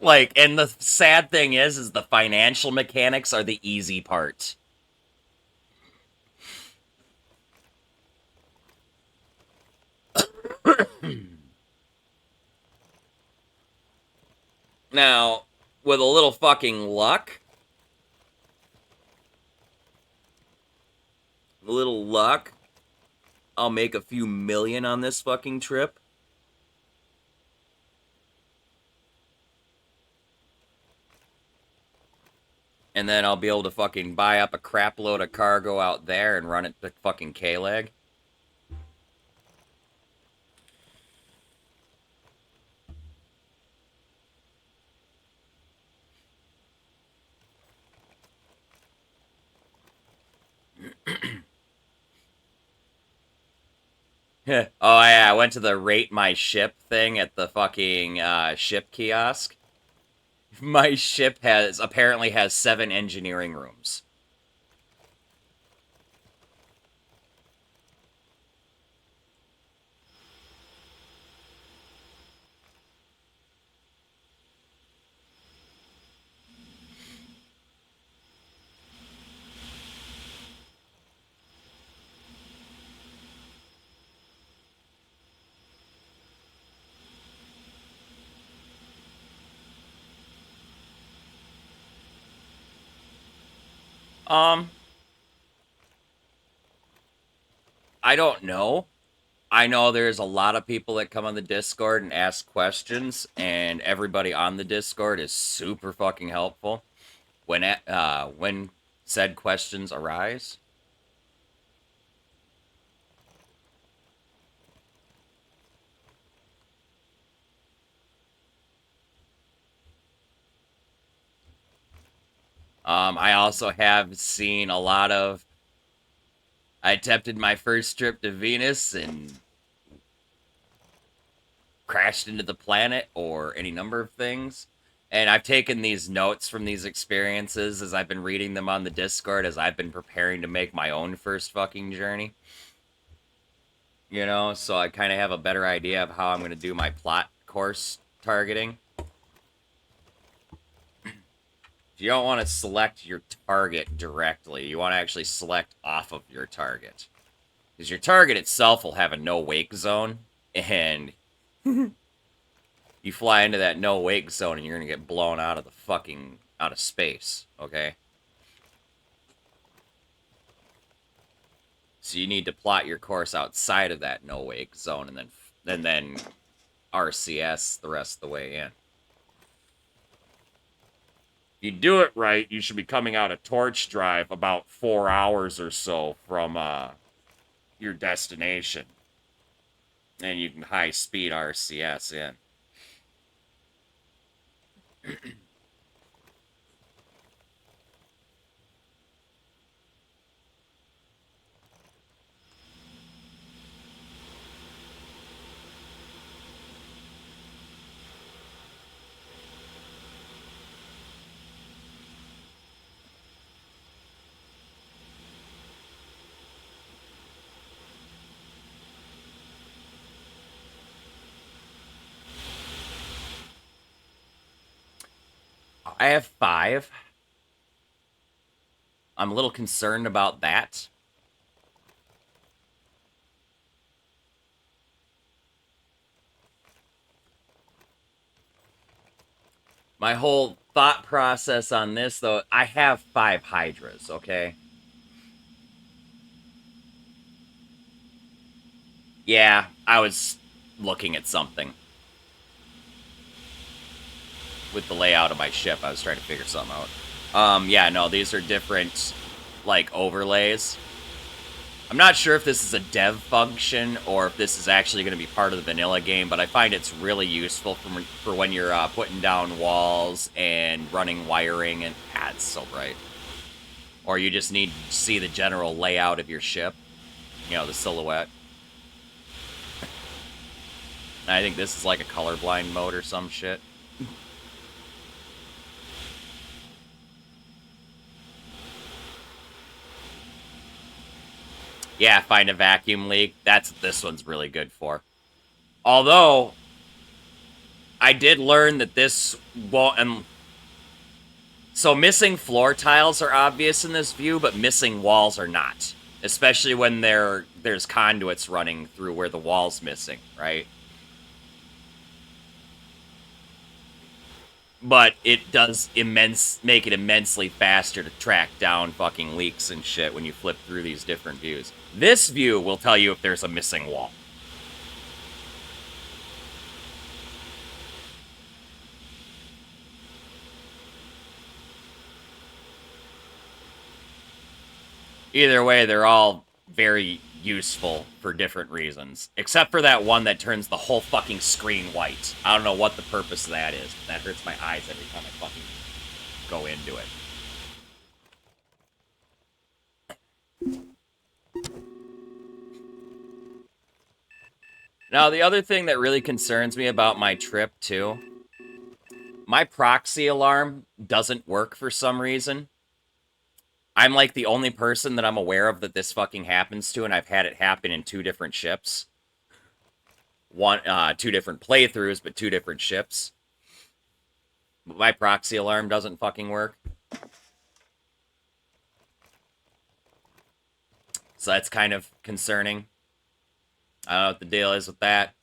Like, and the sad thing is the financial mechanics are the easy part. Now, with a little fucking luck, I'll make a few million on this fucking trip. And then I'll be able to fucking buy up a crap load of cargo out there and run it to fucking KLEG. Oh yeah, I went to the rate my ship thing at the fucking ship kiosk. My ship apparently has 7 engineering rooms. I don't know. I know there's a lot of people that come on the Discord and ask questions, and everybody on the Discord is super fucking helpful when said questions arise. I also have seen a lot of... I attempted my first trip to Venus and crashed into the planet or any number of things. And I've taken these notes from these experiences as I've been reading them on the Discord as I've been preparing to make my own first fucking journey. You know, so I kind of have a better idea of how I'm going to do my plot course targeting. You don't want to select your target directly. You want to actually select off of your target. Because your target itself will have a no-wake zone, and you fly into that no-wake zone and you're going to get blown out of the fucking... out of space, okay? So you need to plot your course outside of that no-wake zone and then RCS the rest of the way in. If you do it right, you should be coming out of Torch Drive about 4 hours or so from your destination. And you can high-speed RCS in. I have 5. I'm a little concerned about that. My whole thought process on this, though, I have 5 Hydras, okay? Yeah, I was looking at something. With the layout of my ship, I was trying to figure something out. Yeah, no, these are different, like, overlays. I'm not sure if this is a dev function or if this is actually going to be part of the vanilla game, but I find it's really useful for when you're putting down walls and running wiring, and it's so bright. Or you just need to see the general layout of your ship, you know, the silhouette. I think this is like a colorblind mode or some shit. Yeah, find a vacuum leak. That's what this one's really good for. Although, I did learn that this won't... So missing floor tiles are obvious in this view, but missing walls are not. Especially when there's conduits running through where the wall's missing, right? But it does make it immensely faster to track down fucking leaks and shit when you flip through these different views. This view will tell you if there's a missing wall. Either way, they're all very useful for different reasons. Except for that one that turns the whole fucking screen white. I don't know what the purpose of that is, but that hurts my eyes every time I fucking go into it. Now, the other thing that really concerns me about my trip, too, my proxy alarm doesn't work for some reason. I'm like the only person that I'm aware of that this fucking happens to, and I've had it happen in 2 different ships. 2 different playthroughs, but 2 different ships. But my proxy alarm doesn't fucking work. So that's kind of concerning. I don't know what the deal is with that.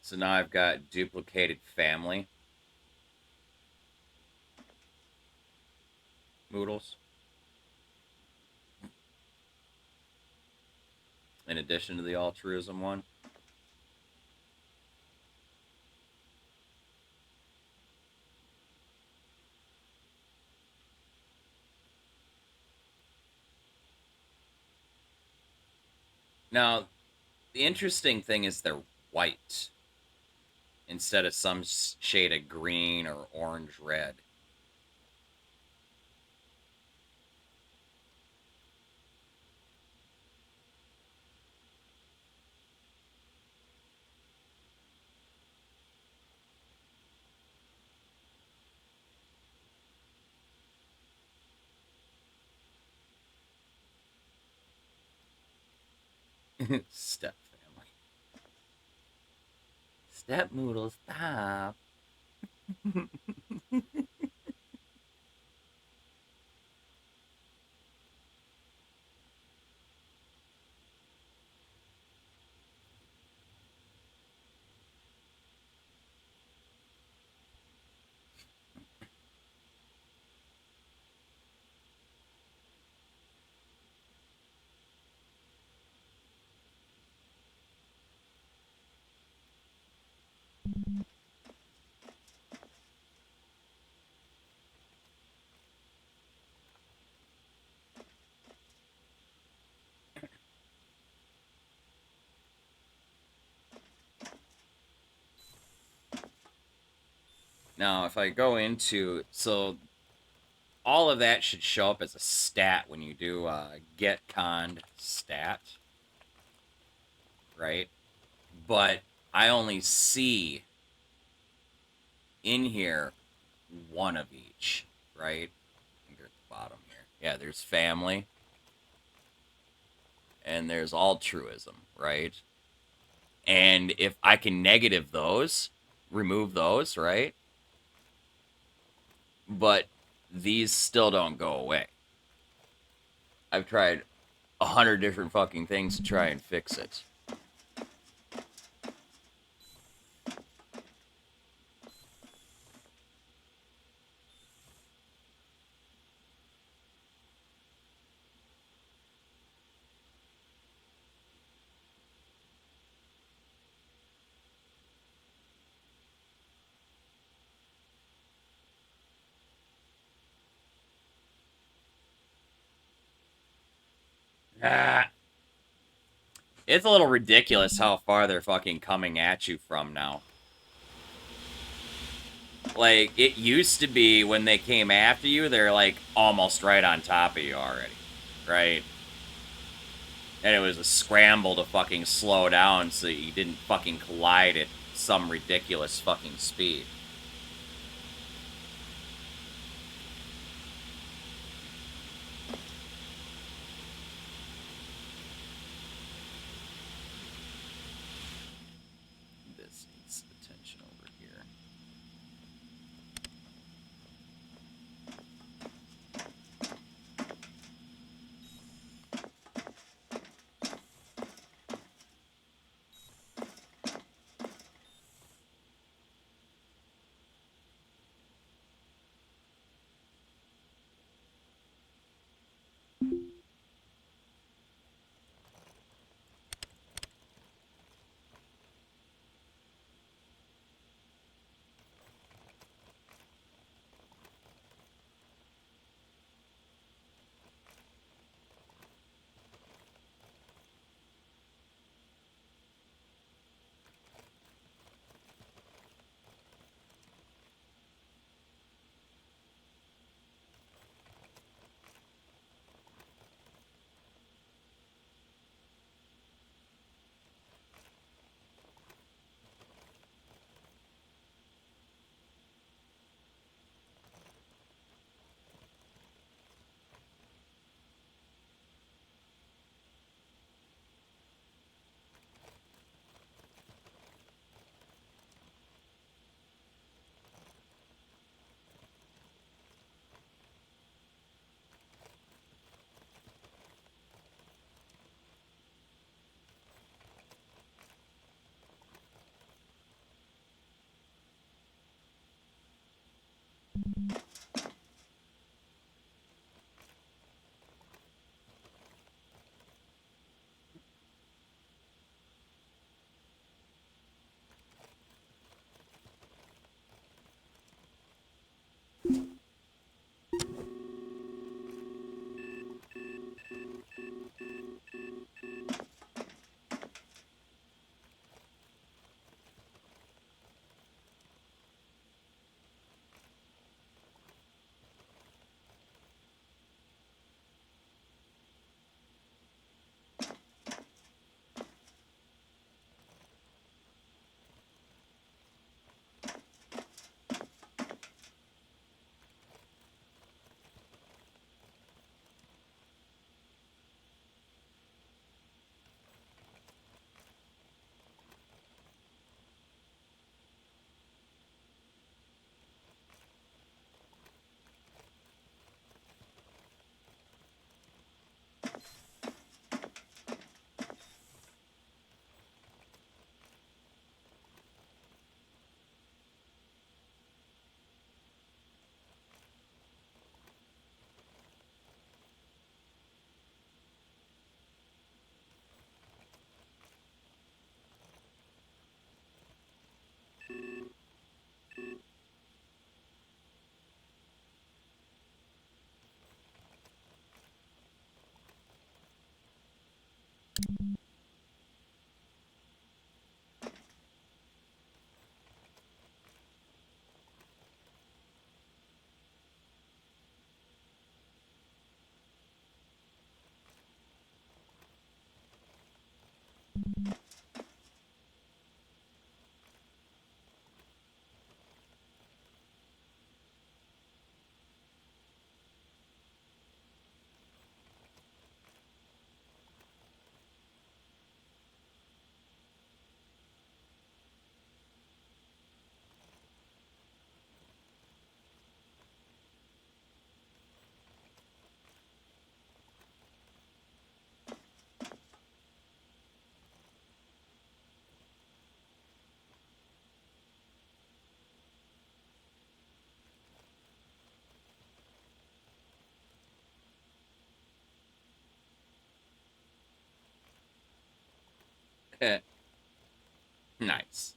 So now I've got duplicated family Moodles. In addition to the altruism one. Now, the interesting thing is they're white instead of some shade of green or orange red. Step family. Step Moodle, stop. Now, if I go into... So, all of that should show up as a stat when you do get conned stat. Right? But I only see in here one of each. Right? I think they're at the bottom here. Yeah, there's family. And there's altruism. Right? And if I can negative those, remove those, right? But these still don't go away. I've tried 100 different fucking things to try and fix it. Ah. It's a little ridiculous how far they're fucking coming at you from now. Like, it used to be when they came after you, they're like almost right on top of you already. Right? And it was a scramble to fucking slow down so you didn't fucking collide at some ridiculous fucking speed. This needs attention over here. Nice.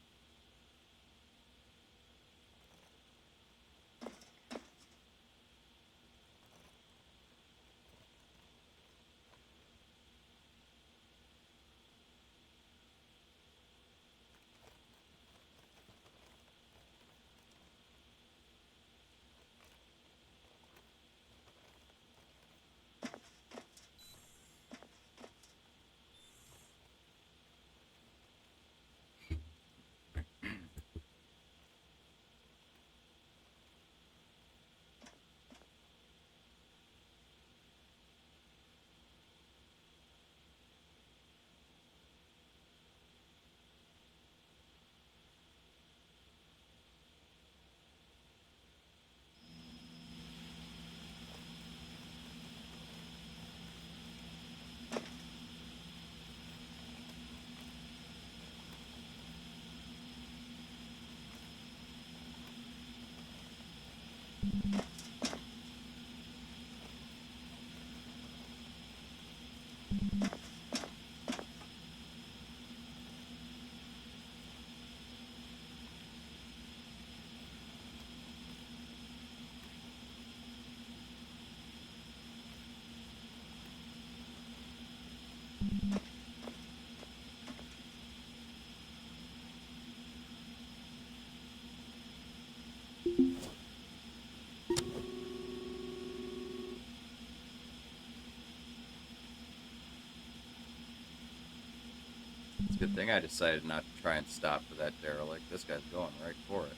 It's a good thing I decided not to try and stop for that derelict. This guy's going right for it.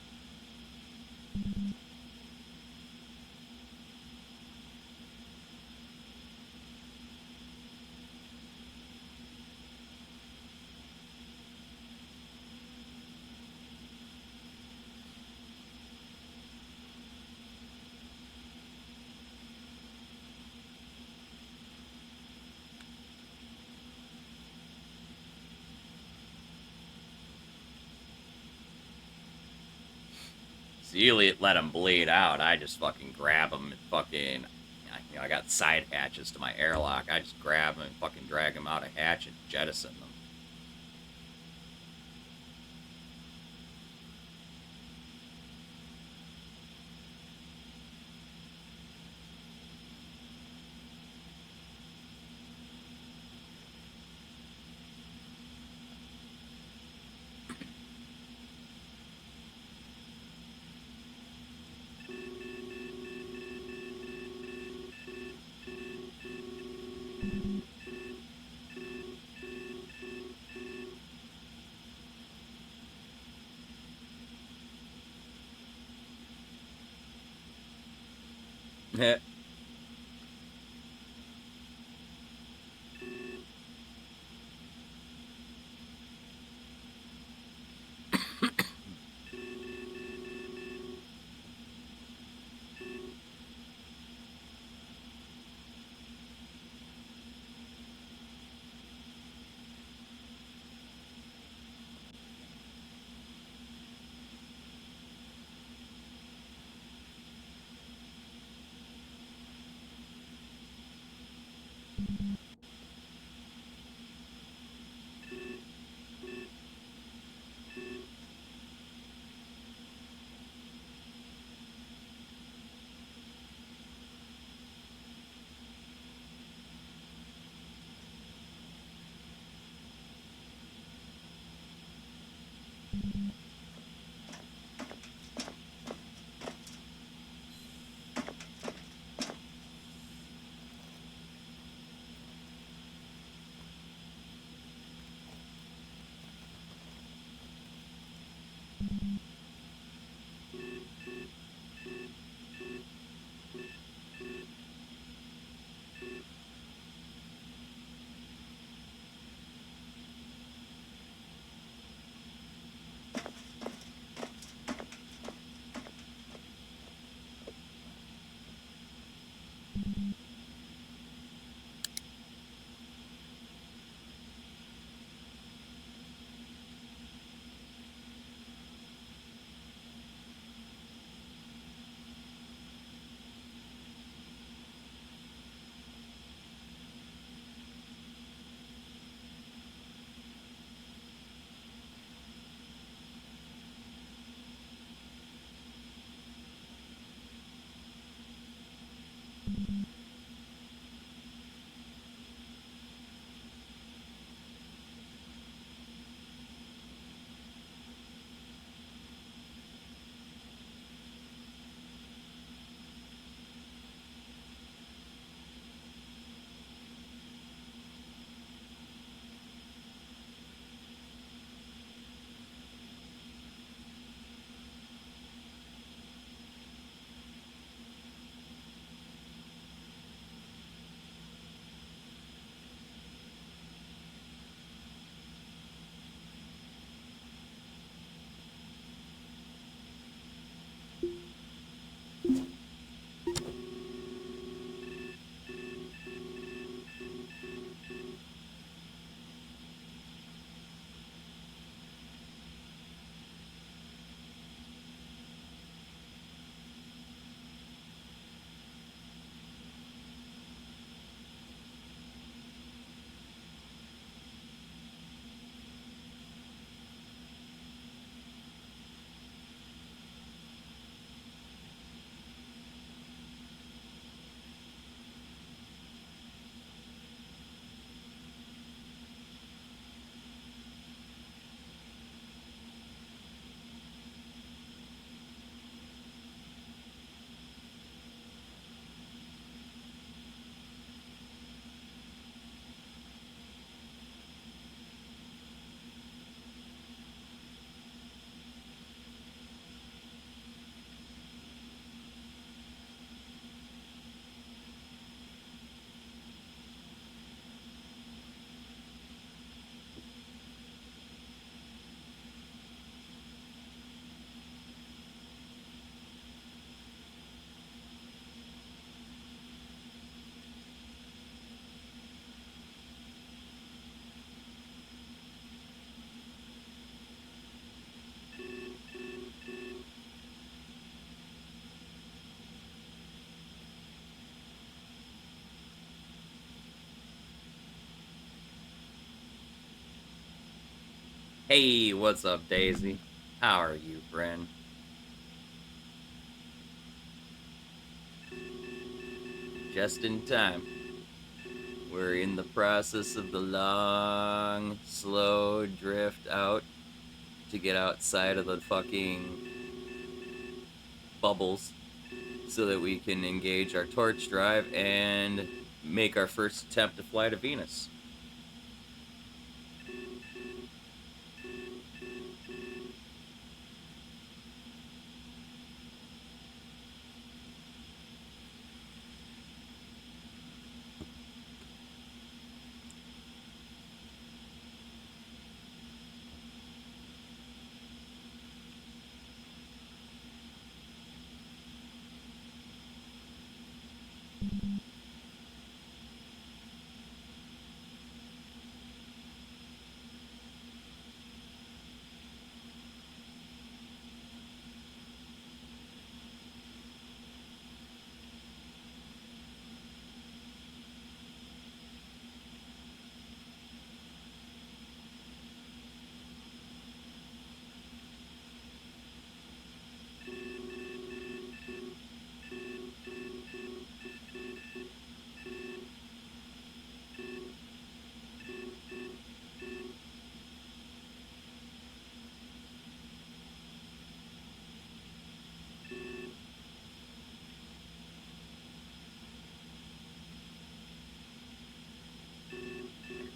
So you let him bleed out. I just fucking grab him and fucking... I got side hatches to my airlock. I just grab him and fucking drag him out a hatch and jettison them. Heh. Hey, what's up, Daisy? How are you, friend? Just in time. We're in the process of the long, slow drift out to get outside of the fucking bubbles so that we can engage our torch drive and make our first attempt to fly to Venus.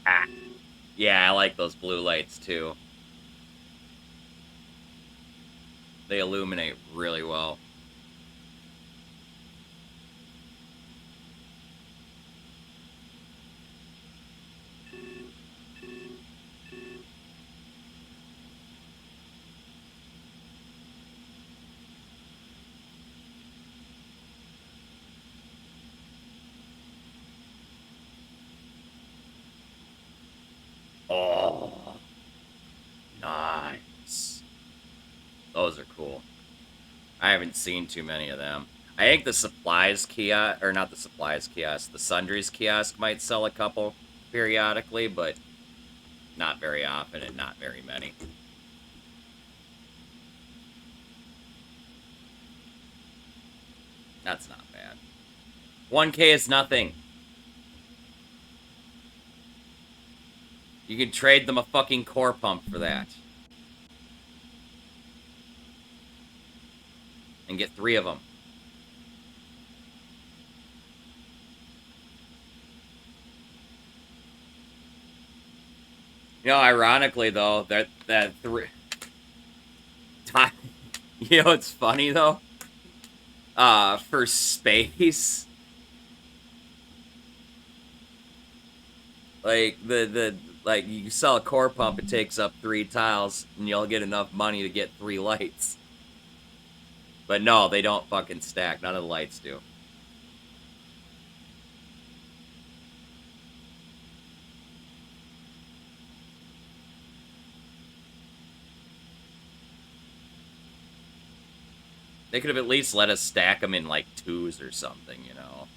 Ah. Yeah, I like those blue lights too. They illuminate really well. Oh, nice. Those are cool. I haven't seen too many of them. I think the supplies kiosk, or not the supplies kiosk, the sundries kiosk might sell a couple periodically, but not very often and not very many. That's not bad. 1K is nothing. You can trade them a fucking core pump for that. And get 3 of them. You know, ironically though, that 3... You know what's funny though? For space... Like, like, you sell a core pump, it takes up 3 tiles, and you'll get enough money to get 3 lights. But no, they don't fucking stack. None of the lights do. They could have at least let us stack them in, like, 2s or something, you know?